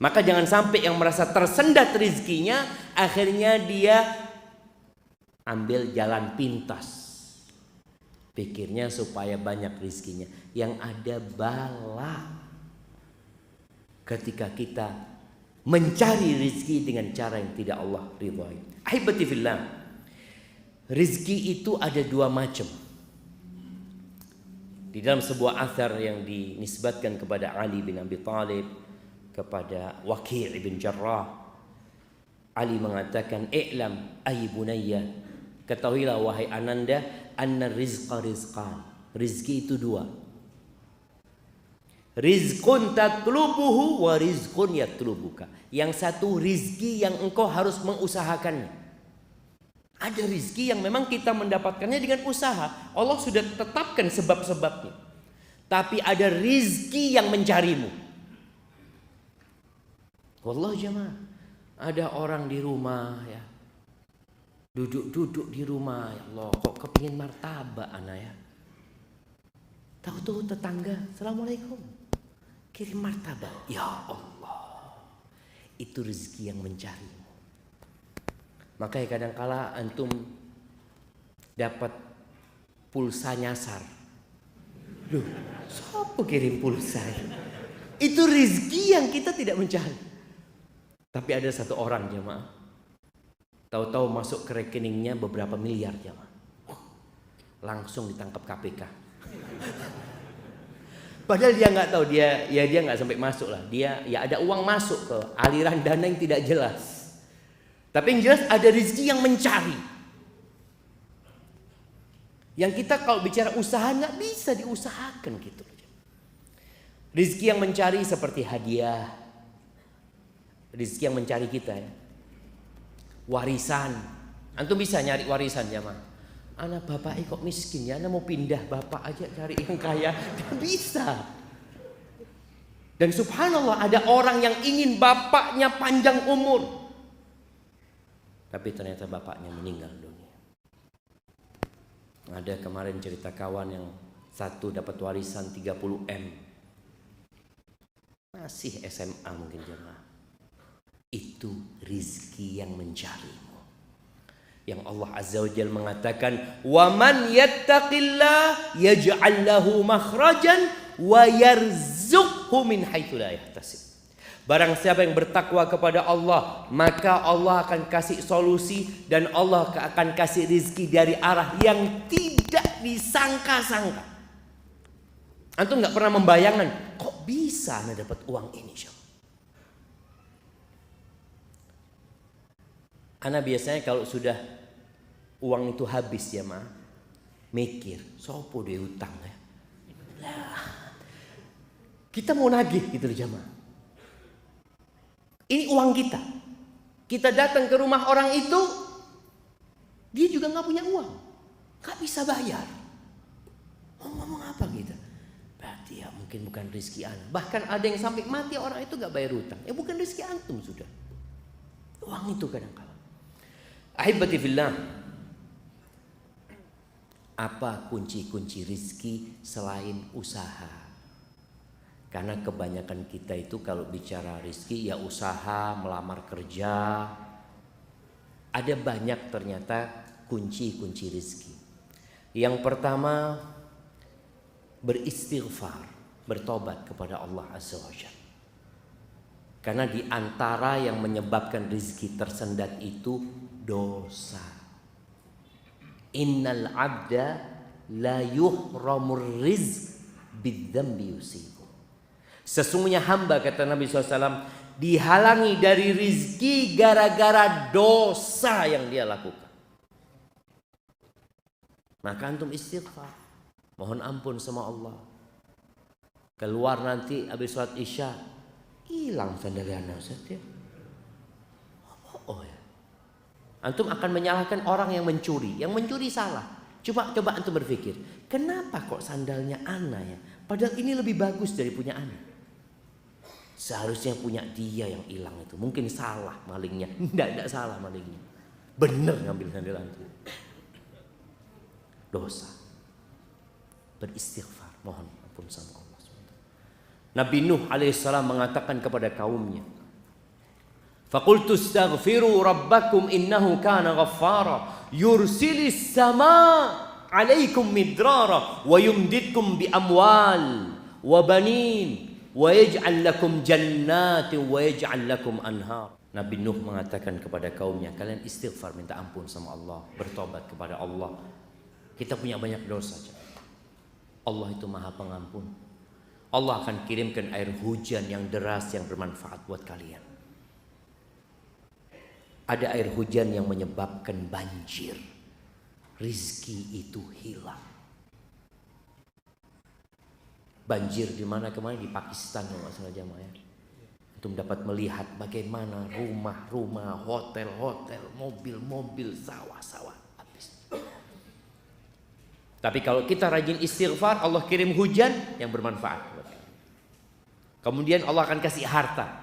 Maka jangan sampai yang merasa tersendat rezekinya, akhirnya dia ambil jalan pintas. Pikirnya supaya banyak rezekinya. Yang ada bala ketika kita mencari rezeki dengan cara yang tidak Allah ridhai. Ahibati fillah, rezeki itu ada 2 macam. Di dalam sebuah athar yang dinisbatkan kepada Ali bin Abi Thalib, kepada Waqi' bin Jarrah, Ali mengatakan, "I'lam ay bunayya, ketahuilah wahai ananda, anna rizqa rizqan." Rizki itu 2. Rizqun tatlubuhu wa rizqun yatlubuka. Yang satu rizki yang engkau harus mengusahakannya. Ada rizki yang memang kita mendapatkannya dengan usaha. Allah sudah tetapkan sebab-sebabnya. Tapi ada rizki yang mencarimu. Wallah jemaah, ada orang di rumah ya, duduk-duduk di rumah, ya Allah, kok kepingin martabak anak ya. Tahu-tahu tetangga, Assalamualaikum, kirim martabak. Ya Allah, itu rezeki yang mencarimu. Makanya kadangkala antum dapat pulsa nyasar. Loh, siapa kirim pulsa? Itu rezeki yang kita tidak mencari. Tapi ada satu orang jemaah, tahu-tahu masuk ke rekeningnya beberapa miliar jemaah. Langsung ditangkap KPK. Padahal dia nggak tahu, dia nggak sampai masuk lah. Dia ya ada uang masuk ke aliran dana yang tidak jelas. Tapi yang jelas ada rezeki yang mencari. Yang kita kalau bicara usaha nggak bisa diusahakan gitu. Rezeki yang mencari seperti hadiah. Rezeki yang mencari kita ya. Warisan. Antum bisa nyari warisan ya mah. Anak bapak kok miskin ya, anak mau pindah bapak aja cari yang kaya. Tidak bisa. Dan subhanallah ada orang yang ingin bapaknya panjang umur, tapi ternyata bapaknya meninggal dunia. Ada kemarin cerita kawan yang satu dapat warisan 30 M. Masih SMA mungkin jemaah. Itu rizki yang mencarimu. Yang Allah Azza wa Jalla mengatakan, "Wa man yattaqillah yaj'al lahu makhrajan wa yarzuqhu min haitsu la yahtasib." Barang siapa yang bertakwa kepada Allah, maka Allah akan kasih solusi dan Allah akan kasih rizki dari arah yang tidak disangka-sangka. Antum nggak pernah membayangkan, kok bisa anda dapat uang ini? Ana biasanya kalau sudah uang itu habis ya mah, mikir, sopo dia utang ya. Lah, kita mau nagih gitu loh jamaah. Ini uang kita. Kita datang ke rumah orang itu, dia juga nggak punya uang, nggak bisa bayar. Mau ngomong apa gitu? Berarti ya mungkin bukan rezeki ana. Bahkan ada yang sampai mati orang itu nggak bayar utang. Ya bukan rezeki antum sudah. Uang itu kadang-kadang. Ahibati fillah, apa kunci-kunci rizki selain usaha? Karena kebanyakan kita itu kalau bicara rizki ya usaha, melamar kerja. Ada banyak ternyata kunci-kunci rizki. Yang pertama, beristighfar, bertobat kepada Allah Azza wa Jalla. Karena di antara yang menyebabkan rizki tersendat itu dosa. Innal abda la yuhramur rizq bidzambi yusibu. Sesungguhnya hamba, kata Nabi SAW, dihalangi dari rizki gara-gara dosa yang dia lakukan. Maka antum istighfar, mohon ampun sama Allah. Keluar nanti habis sholat isya, hilang sandalnya Ustaz ya. Oh ya. Antum akan menyalahkan orang yang mencuri. Yang mencuri salah. Coba antum berpikir, kenapa kok sandalnya ana ya? Padahal ini lebih bagus dari punya ana. Seharusnya punya dia yang hilang itu. Mungkin salah malingnya. Tidak salah malingnya. Bener ngambil sandal antum. Dosa. Beristighfar, mohon ampun sama Allah. Nabi Nuh alaihissalam mengatakan kepada kaumnya, "Faqultu astaghfiru rabbakum innahu kana ghaffara yursilis sama 'alaikum midrara wa yumdidkum bi amwal wa banin wa yaj'al lakum jannatin wa yaj'al lakum anhar." Nabi Nuh mengatakan kepada kaumnya, kalian istighfar, minta ampun sama Allah, bertobat kepada Allah. Kita punya banyak dosa. Allah itu Maha Pengampun. Allah akan kirimkan air hujan yang deras yang bermanfaat buat kalian. Ada air hujan yang menyebabkan banjir. Rizki itu hilang. Banjir di mana kemarin? Di Pakistan kalau nggak salah jamaah ya. Untuk dapat melihat bagaimana rumah-rumah, hotel-hotel, mobil-mobil, sawah-sawah habis. Tapi kalau kita rajin istighfar, Allah kirim hujan yang bermanfaat. Kemudian Allah akan kasih harta.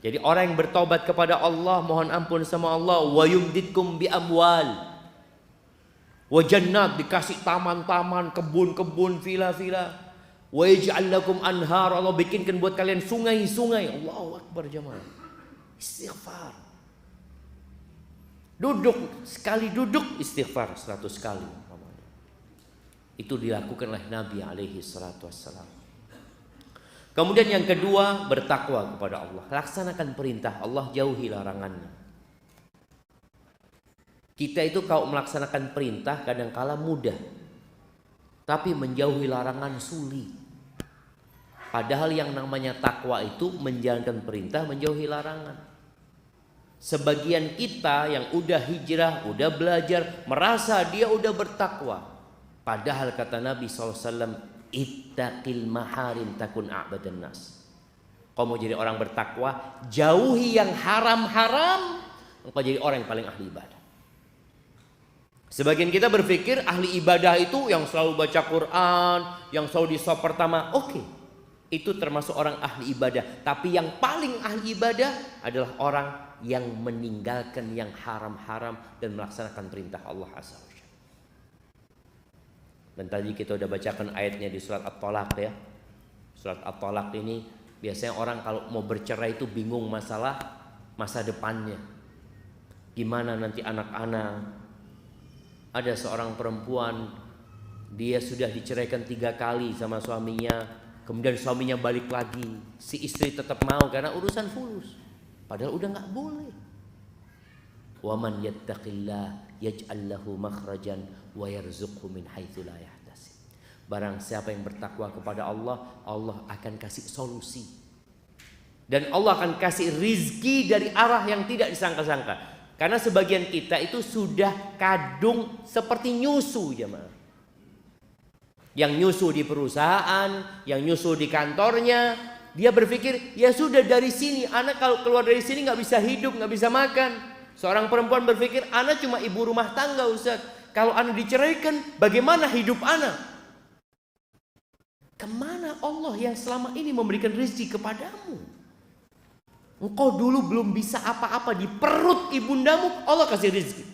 Jadi orang yang bertobat kepada Allah, mohon ampun sama Allah, wa yumdidkum bi amwal wa jannat, dikasih taman-taman, kebun-kebun, villa-villa. Wa yaj'al lakum anhar, Allah bikinkan buat kalian sungai-sungai. Allahu akbar jemaah. Istighfar. Duduk, sekali duduk istighfar 100 kali. Itu dilakukan oleh Nabi alaihi salatu wassalam. Kemudian yang kedua, bertakwa kepada Allah. Laksanakan perintah Allah, jauhi larangannya. Kita itu kalau melaksanakan perintah kadangkala mudah, tapi menjauhi larangan sulit. Padahal yang namanya takwa itu menjalankan perintah, menjauhi larangan. Sebagian kita yang udah hijrah, udah belajar, merasa dia udah bertakwa. Padahal kata Nabi SAW, ittaqil maharim takun a'badan nas. Kau mau jadi orang bertakwa, jauhi yang haram-haram, engkau jadi orang yang paling ahli ibadah. Sebagian kita berpikir ahli ibadah itu yang selalu baca Quran, yang selalu di shaf pertama. Oke, itu termasuk orang ahli ibadah. Tapi yang paling ahli ibadah adalah orang yang meninggalkan yang haram-haram dan melaksanakan perintah Allah Azza wa Jalla. Dan tadi kita udah bacakan ayatnya di surat At-Talaq ya. Surat At-Talaq ini biasanya orang kalau mau bercerai itu bingung masalah masa depannya. Gimana nanti anak-anak. Ada seorang perempuan, dia sudah diceraikan 3 kali sama suaminya. Kemudian suaminya balik lagi. Si istri tetap mau karena urusan fulus. Padahal udah gak boleh. Wa man yattaqillah yaj'al lahu makhrajan wa yarzuqhu min haitsu la yahtasib. Barang siapa yang bertakwa kepada Allah, Allah akan kasih solusi. Dan Allah akan kasih rizki dari arah yang tidak disangka-sangka. Karena sebagian kita itu sudah kadung seperti nyusu jemaah. Yang nyusu di perusahaan, yang nyusu di kantornya, dia berpikir ya sudah dari sini, anak kalau keluar dari sini nggak bisa hidup, nggak bisa makan. Seorang perempuan berpikir anak cuma ibu rumah tangga Ustaz. Kalau anak diceraikan, bagaimana hidup anak? Kemana Allah yang selama ini memberikan rezeki kepadamu? Engkau dulu belum bisa apa-apa di perut ibundamu, Allah kasih rezeki.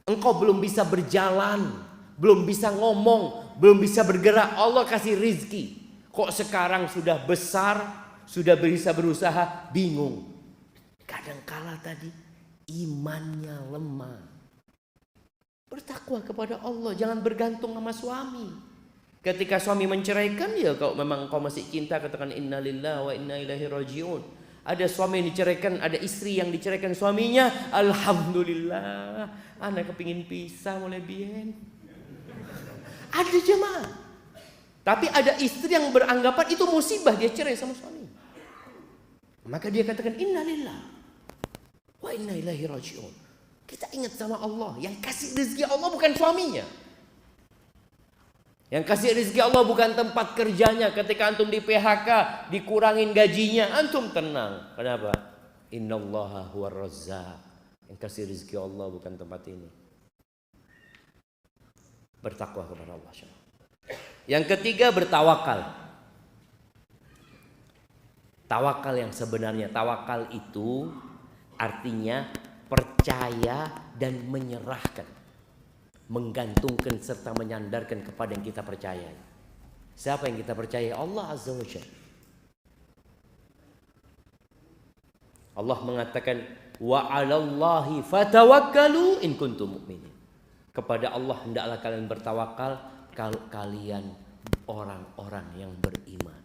Engkau belum bisa berjalan, belum bisa ngomong, belum bisa bergerak, Allah kasih rezeki. Kok sekarang sudah besar, sudah bisa berusaha, bingung. Kadangkala tadi imannya lemah. Bertakwa kepada Allah, jangan bergantung sama suami. Ketika suami menceraikan, ya kalau memang kau masih cinta, katakan innalillahi wa inna ilaihi rajiun. Ada suami yang diceraikan, ada istri yang diceraikan suaminya, alhamdulillah, anak kepingin pisah mulai bien. Ada jemaah. Tapi ada istri yang beranggapan itu musibah, dia cerai sama suami. Maka dia katakan innalillahi wa inna ilaihi rajiun. Kita ingat sama Allah, yang kasih rezeki Allah bukan suaminya. Yang kasih rezeki Allah bukan tempat kerjanya. Ketika antum di PHK, dikurangin gajinya, antum tenang. Kenapa? Innallaha huwar razzaq. Yang kasih rezeki Allah bukan tempat ini. Bertakwa kepada Allah. Yang ketiga, bertawakal. Tawakal yang sebenarnya, tawakal itu artinya percaya dan menyerahkan, menggantungkan serta menyandarkan kepada yang kita percaya. Siapa yang kita percaya? Allah Azza wa Jalla. Allah mengatakan, wa 'alallahi fatawakkalu in kuntum mu'minin. Kepada Allah hendaklah kalian bertawakal kalau kalian orang-orang yang beriman.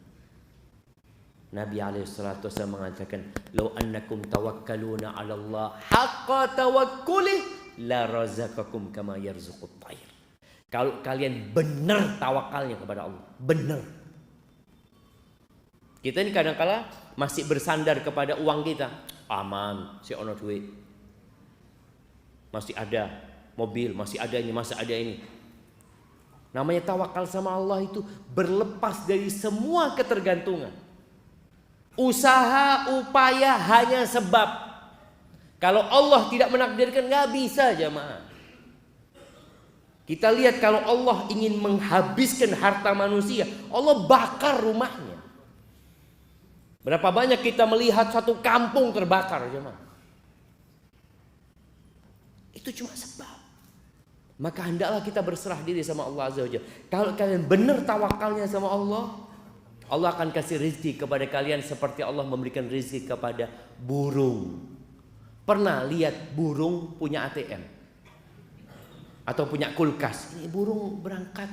Nabi alaihissalatu wassalam mengatakan, "Lau annakum tawakkaluna 'ala Allah haqqa tawakkulih la razaqakum kama yarzuqut tayr." Kalau kalian benar tawakalnya kepada Allah, benar. Kita ini kadang-kala masih bersandar kepada uang kita. Aman, si ono duit. Masih ada mobil, masih ada ini, masih ada ini. Namanya tawakal sama Allah itu berlepas dari semua ketergantungan. Usaha, upaya hanya sebab. Kalau Allah tidak menakdirkan, nggak bisa jemaah. Kita lihat kalau Allah ingin menghabiskan harta manusia, Allah bakar rumahnya. Berapa banyak kita melihat satu kampung terbakar jemaah. Itu cuma sebab. Maka hendaklah kita berserah diri sama Allah Azza wa Jalla. Kalau kalian benar tawakalnya sama Allah, Allah akan kasih rezeki kepada kalian seperti Allah memberikan rezeki kepada burung. Pernah lihat burung punya ATM? Atau punya kulkas? Ini burung berangkat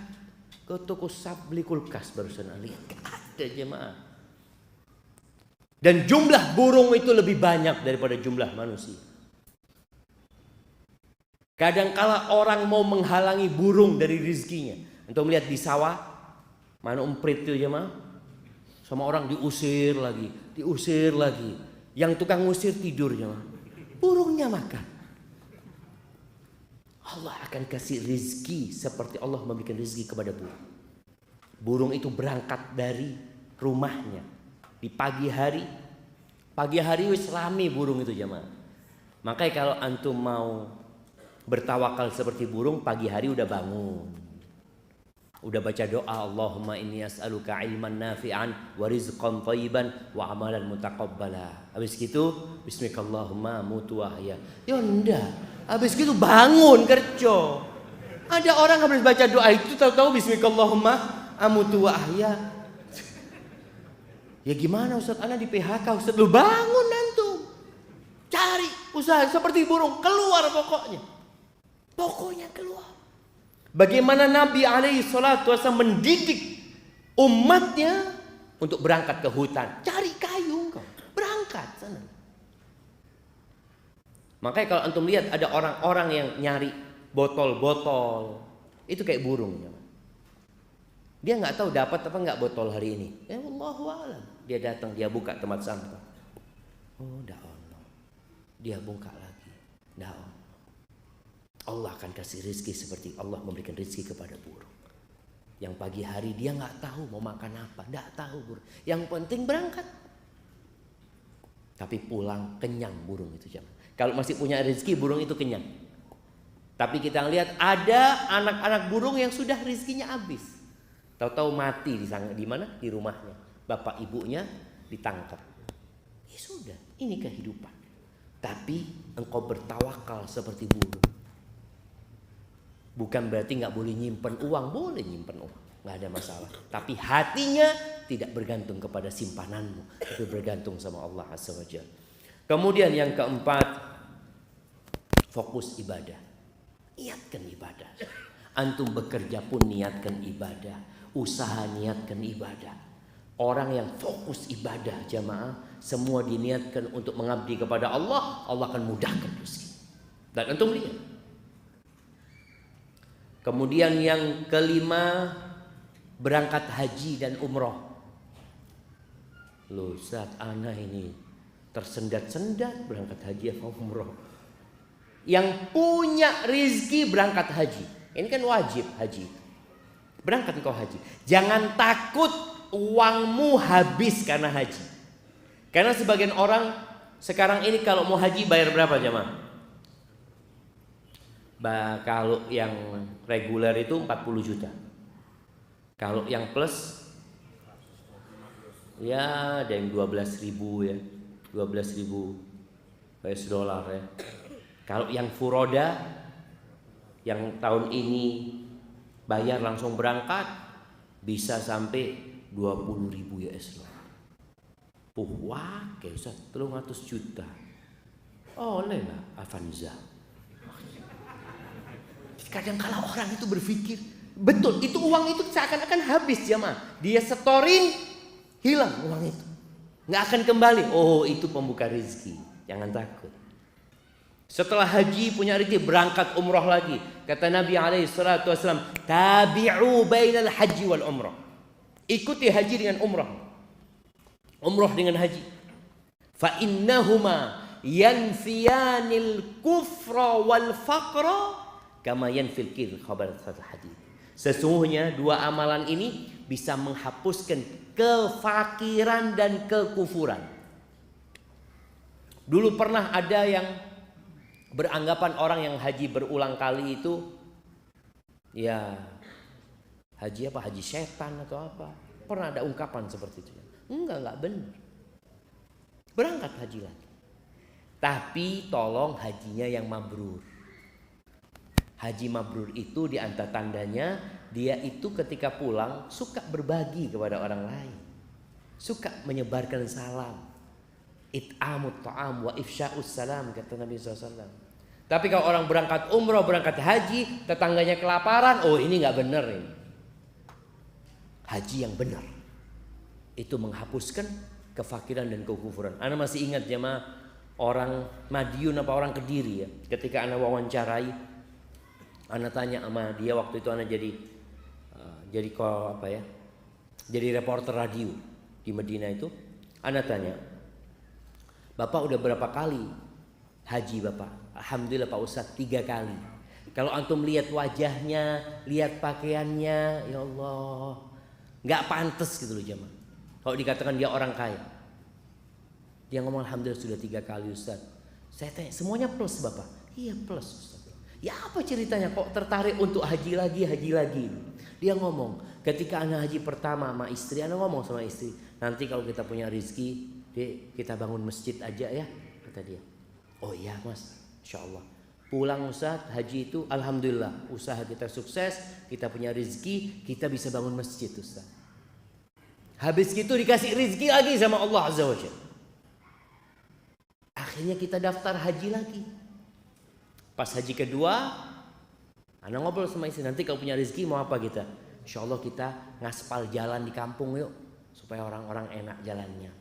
ke toko sap beli kulkas barusan. Lihat, ada jemaah. Dan jumlah burung itu lebih banyak daripada jumlah manusia. Kadangkala orang mau menghalangi burung dari rezekinya. Untuk melihat di sawah, mana umprit itu jemaah? Sama orang diusir lagi. Yang tukang usir tidur jemaah. Burungnya makan. Allah akan kasih rezeki seperti Allah memberikan rezeki kepada burung. Burung itu berangkat dari rumahnya di pagi hari. Pagi hari wis rame burung itu jemaah. Makanya kalau antum mau bertawakal seperti burung, pagi hari udah bangun. Udah baca doa, Allahumma inni as'aluka ilman nafi'an wa rizqan thayyiban wa amalan mutaqabbala. Habis gitu, bismikallahumma mutu wahya. Ya enggak. Habis gitu bangun kerja. Ada orang habis baca doa itu tahu-tahu bismikallahumma amutu wa ahya. Ya gimana Ustaz, ana di PHK Ustaz. Lu bangun antum. Cari usaha seperti burung, keluar pokoknya. Pokoknya keluar. Bagaimana Nabi alaihi salatu wasallam mendidik umatnya untuk berangkat ke hutan. Cari kayu engkau, berangkat sana. Makanya kalau antum lihat ada orang-orang yang nyari botol-botol, itu kayak burung. Dia nggak tahu dapat apa nggak botol hari ini. Ya Allahu a'lam. Dia datang, dia buka tempat sampah. Oh, dah Allah. Dia buka lagi. Dah Allah. Allah akan kasih rezeki seperti Allah memberikan rezeki kepada burung. Yang pagi hari dia nggak tahu mau makan apa, nggak tahu burung. Yang penting berangkat. Tapi pulang kenyang burung itu jemaah. Kalau masih punya rezeki burung itu kenyang. Tapi kita lihat ada anak-anak burung yang sudah rezekinya habis. Tahu-tahu mati di mana? Di rumahnya. Bapak ibunya ditangkap. Ya sudah, ini kehidupan. Tapi engkau bertawakal seperti burung. Bukan berarti nggak boleh nyimpen uang, boleh nyimpen uang, nggak ada masalah. Tapi hatinya tidak bergantung kepada simpananmu, tapi bergantung sama Allah Azza wa Jalla. Kemudian yang keempat, fokus ibadah. Niatkan ibadah. Antum bekerja pun niatkan ibadah. Usaha niatkan ibadah. Orang yang fokus ibadah jamaah, semua diniatkan untuk mengabdi kepada Allah, Allah akan mudahkan rezeki. Dan antum lihat. Kemudian yang kelima, berangkat haji dan umroh. Loh Ustaz, ana ini tersendat-sendat berangkat haji atau umroh. Yang punya rizki berangkat haji. Ini kan wajib haji. Berangkat engkau haji. Jangan takut uangmu habis karena haji. Karena sebagian orang sekarang ini kalau mau haji bayar berapa jemaah? Kalau yang reguler itu 40 juta. Kalau yang plus ya ada yang 12.000 ya. 12.000 US dollar ya. Kalau yang furoda yang tahun ini bayar langsung berangkat bisa sampai 20.000 US dollar. Wah, kayak Ustaz 300 juta. Oleh lah Avanza. Kadang kala orang itu berpikir, betul, itu uang itu seakan-akan habis jemaah. Dia setorin, hilang uang itu. Nggak akan kembali. Oh, itu pembuka rezeki. Jangan takut. Setelah haji punya rezeki, berangkat umrah lagi. Kata Nabi SAW, tabi'u bainal haji wal umrah. Ikuti haji dengan umrah. Umrah dengan haji. Fa innahuma yanfiyanil kufra wal faqra kama yanfil kir khabar hadis. Sesungguhnya dua amalan ini bisa menghapuskan kefakiran dan kekufuran. Dulu pernah ada yang beranggapan orang yang haji berulang kali itu ya haji apa? Haji setan atau apa? Pernah ada ungkapan seperti itu. Enggak benar. Berangkat haji lagi. Tapi tolong hajinya yang mabrur. Haji mabrur itu di antara tandanya dia itu ketika pulang suka berbagi kepada orang lain. Suka menyebarkan salam. It'amut ta'am wa ifsya'us salam kata Nabi SAW. Tapi kalau orang berangkat umrah, berangkat haji, tetangganya kelaparan, oh ini nggak benar ini. Haji yang benar itu menghapuskan kefakiran dan kekufuran. Ana masih ingat jemaah orang Madiun apa orang Kediri ya. Ketika ana wawancarai, ana tanya sama dia waktu itu ana jadi jadi reporter radio di Medina itu. Ana tanya, Bapak udah berapa kali haji Bapak? Alhamdulillah Pak Ustadz 3 kali. Kalau antum lihat wajahnya, lihat pakaiannya, ya Allah, nggak pantas gitu loh jemaah. Kalau dikatakan dia orang kaya, dia ngomong Alhamdulillah sudah 3 kali Ustadz. Saya tanya, semuanya plus Bapak? Iya plus Ustadz. Ya apa ceritanya kok tertarik untuk haji lagi? Dia ngomong, ketika anak haji pertama sama istri, anak ngomong sama istri, nanti kalau kita punya rezeki, kita bangun masjid aja ya, kata dia. Oh iya mas, insya Allah. Pulang Ustadz haji itu Alhamdulillah usaha kita sukses, kita punya rezeki, kita bisa bangun masjid Ustadz. Habis itu dikasih rezeki lagi sama Allah Azza wa Jalla. Akhirnya kita daftar haji lagi. Pas haji kedua, anak ngobrol sama istri, nanti kalau punya rezeki mau apa kita? Insya Allah kita ngaspal jalan di kampung yuk, supaya orang-orang enak jalannya.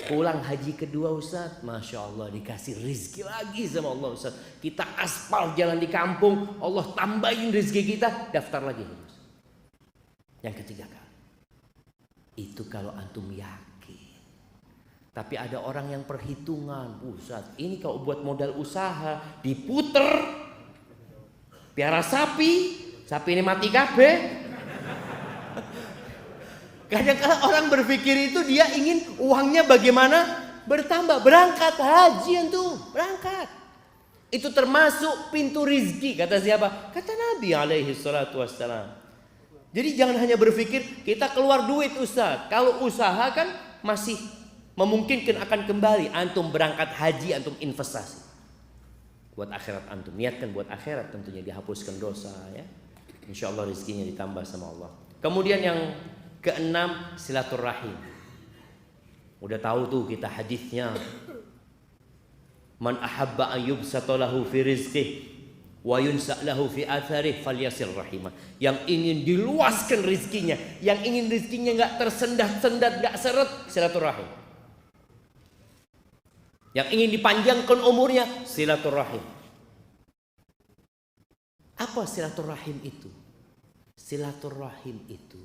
Pulang haji kedua Ustaz, Masya Allah dikasih rezeki lagi sama Allah Ustaz. Kita aspal jalan di kampung, Allah tambahin rezeki kita, daftar lagi. Yang ketiga kali. Itu kalau antum yakin. Tapi ada orang yang perhitungan, Ustaz, ini kalau buat modal usaha diputer, piara sapi ini mati kabeh. Kadang-kadang orang berpikir itu dia ingin uangnya bagaimana bertambah. Berangkat haji itu, berangkat. Itu termasuk pintu rizki, kata siapa? Kata Nabi alaihi salatu wassalam. Jadi jangan hanya berpikir kita keluar duit Ustaz. Kalau usaha kan masih memungkinkan akan kembali. Antum berangkat haji, antum investasi buat akhirat antum. Niatkan buat akhirat, tentunya dihapuskan dosa ya. Insya Allah rezekinya ditambah sama Allah. Kemudian yang keenam, silaturahim. Udah tahu tuh kita hadisnya. Man ahabba an yubsata lahu fi rizqihi wa yunsa lahu fi atharih falyasil rahimah. Yang ingin diluaskan rezekinya, yang ingin rezekinya enggak tersendat-sendat, enggak seret, silaturahim. Yang ingin dipanjangkan umurnya, silaturahim. Apa silaturahim itu? Silaturahim itu,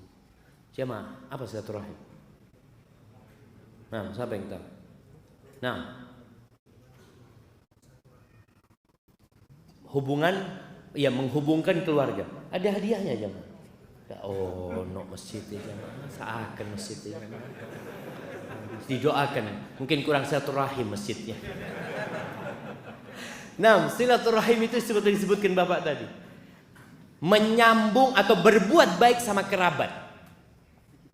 jemaah, apa silaturahim? Nah, siapa yang tahu? Nah, hubungan, ya menghubungkan keluarga. Ada hadiahnya jemaah. Oh, no masjid ya jemaah. Seakan masjid ya. Didoakan. Mungkin kurang silaturahim masjidnya. Nah, silaturahim itu seperti disebutkan Bapak tadi. Menyambung atau berbuat baik sama kerabat.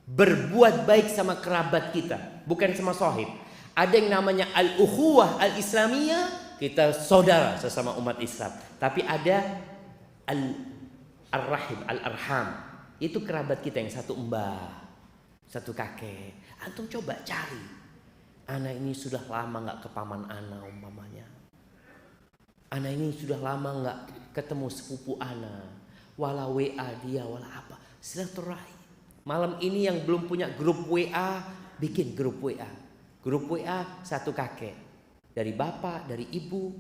Berbuat baik sama kerabat kita, bukan sama sahib. Ada yang namanya al-ukhuwah al-islamiyah, kita saudara sesama umat Islam. Tapi ada al-rahim, al-arham. Itu kerabat kita yang satu mbah, satu kakek. Antum coba cari. Anak ini sudah lama nggak ke paman ana umpamanya. Anak ini sudah lama nggak ketemu sepupu ana. Wala WA dia, wala apa. Silaturahim. Malam ini yang belum punya grup WA, bikin grup WA. Grup WA satu kakek. Dari bapak, dari ibu.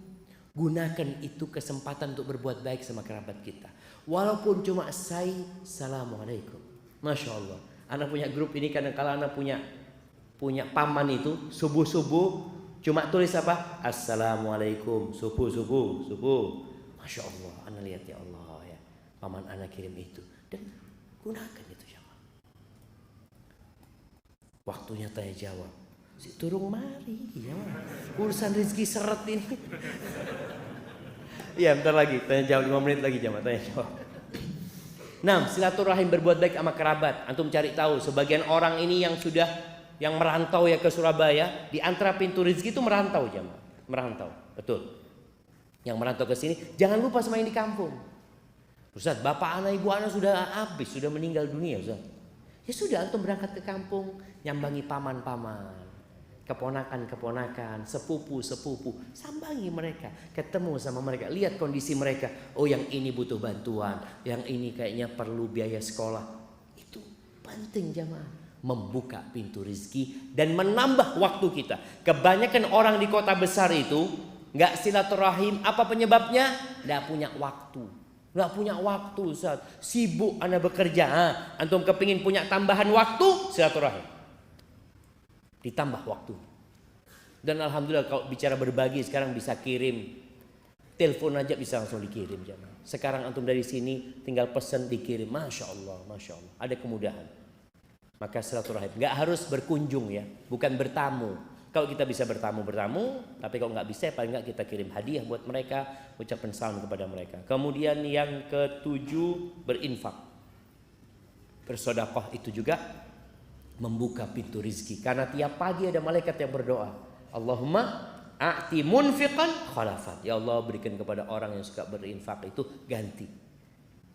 Gunakan itu kesempatan untuk berbuat baik sama kerabat kita. Walaupun cuma assalamualaikum. Masya Allah. Anak punya grup ini kadang-kala anak punya paman itu subuh-subuh cuma tulis apa? Assalamualaikum, subuh. Masya Allah, anak lihat ya Allah ya. Paman anak kirim itu dan gunakan itu jamaah. Waktunya tanya jawab. Si turung mari ya. Urusan rezeki seret ini. Iya, bentar lagi tanya jawab 5 menit lagi jamaah tanya jawab. Nah, silaturahim berbuat baik sama kerabat. Antum cari tahu sebagian orang ini yang merantau ya ke Surabaya, di antara pintu rezeki itu merantau jamaah. Merantau, betul. Yang merantau ke sini, jangan lupa sama yang di kampung. Ustaz, bapak anak ibu anak sudah habis, sudah meninggal dunia Ustaz. Ya sudah, antum berangkat ke kampung, nyambangi paman-paman, keponakan-keponakan, sepupu-sepupu, sambangi mereka, ketemu sama mereka, lihat kondisi mereka. Oh, yang ini butuh bantuan, yang ini kayaknya perlu biaya sekolah. Itu penting jamaah, membuka pintu rezeki dan menambah waktu kita. Kebanyakan orang di kota besar itu nggak silaturahim. Apa penyebabnya? Nggak punya waktu. Nggak punya waktu Ustaz. Sibuk Anda bekerja. Antum kepingin punya tambahan waktu, silaturahim. Ditambah waktu. Dan alhamdulillah kalau bicara berbagi sekarang bisa kirim. Telepon aja bisa langsung dikirim jamaah. Sekarang antum dari sini tinggal pesan dikirim. Masya Allah, Masya Allah. Ada kemudahan. Maka silaturahim. Nggak harus berkunjung ya. Bukan bertamu. Kalau kita bisa bertamu. Tapi kalau nggak bisa paling nggak kita kirim hadiah buat mereka. Ucapan salam kepada mereka. Kemudian yang ke-7 berinfak. Bersedekah itu juga membuka pintu rizki. Karena tiap pagi ada malaikat yang berdoa. Allahumma a'ti munfiqan khalafat. Ya Allah, berikan kepada orang yang suka berinfak itu ganti.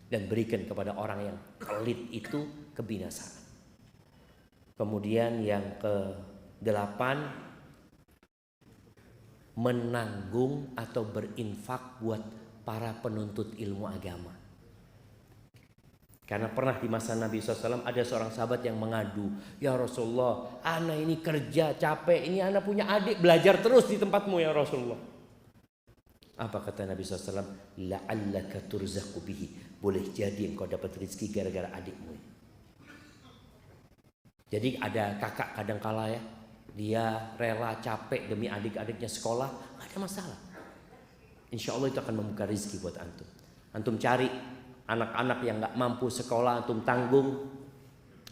Dan berikan kepada orang yang pelit itu kebinasaan. Kemudian yang ke-8, menanggung atau berinfak buat para penuntut ilmu agama. Karena pernah di masa Nabi SAW ada seorang sahabat yang mengadu, ya Rasulullah, anak ini kerja capek, ini anak punya adik belajar terus di tempatmu ya Rasulullah. Apa kata Nabi SAW? La'allaka turzaqu bihi. Boleh jadi engkau dapat rezeki gara-gara adikmu. Jadi ada kakak kadangkala ya, dia rela capek demi adik-adiknya sekolah, gak ada masalah. Insya Allah itu akan membuka rezeki buat antum. Antum cari anak-anak yang gak mampu sekolah, antum tanggung,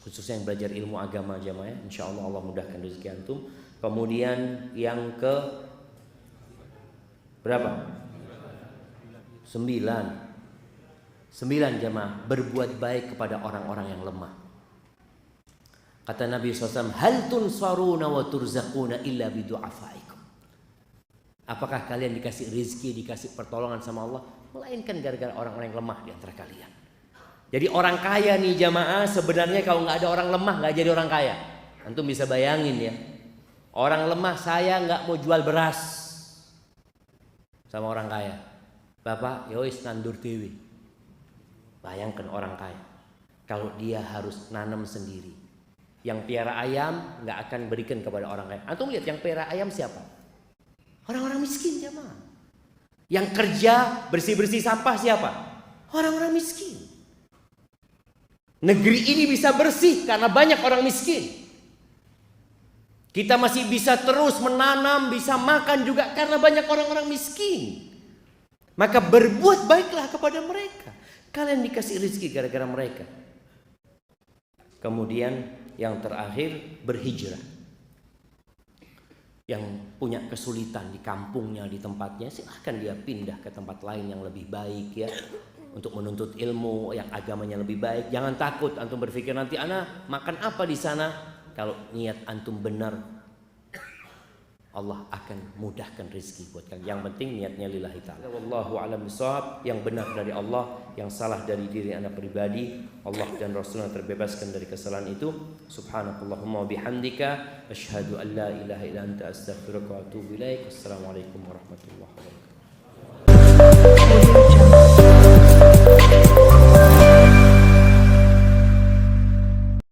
khususnya yang belajar ilmu agama jamaah. Insya Allah Allah mudahkan rezeki antum. Kemudian yang ke berapa? 9 jamaah, berbuat baik kepada orang-orang yang lemah. Kata Nabi SAW, hal tunsaruna wa turzaquna illa bidu'afaikum. Apakah kalian dikasih rizki, dikasih pertolongan sama Allah, melainkan gara-gara orang-orang yang lemah di antara kalian. Jadi orang kaya nih jamaah, sebenarnya kalau nggak ada orang lemah nggak jadi orang kaya. Antum bisa bayangin ya, orang lemah, saya nggak mau jual beras sama orang kaya. Bapak, yowis nandur dewi. Bayangkan orang kaya, kalau dia harus nanam sendiri. Yang piara ayam nggak akan berikan kepada orang kaya. Antum lihat yang piara ayam siapa? Orang-orang miskin jamaah. Yang kerja bersih-bersih sampah siapa? Orang-orang miskin. Negeri ini bisa bersih karena banyak orang miskin. Kita masih bisa terus menanam, bisa makan juga karena banyak orang-orang miskin. Maka berbuat baiklah kepada mereka. Kalian dikasih rezeki gara-gara mereka. Kemudian yang terakhir berhijrah. yang punya kesulitan di kampungnya, di tempatnya, silahkan dia pindah ke tempat lain yang lebih baik ya, untuk menuntut ilmu yang agamanya lebih baik. Jangan takut antum berpikir nanti ana makan apa di sana. Kalau niat antum benar, Allah akan mudahkan rezeki buat kalian. Yang penting niatnya lillahi ta'ala. Wallahu a'lam bishawab. Yang benar dari Allah, yang salah dari diri anda pribadi. Allah dan Rasulnya terbebaskan dari kesalahan itu. Subhanakallahumma wa bihamdika asyhadu an la ilaha illa anta astaghfiruka wa atubu ilaik. Assalamualaikum warahmatullahi wabarakatuh.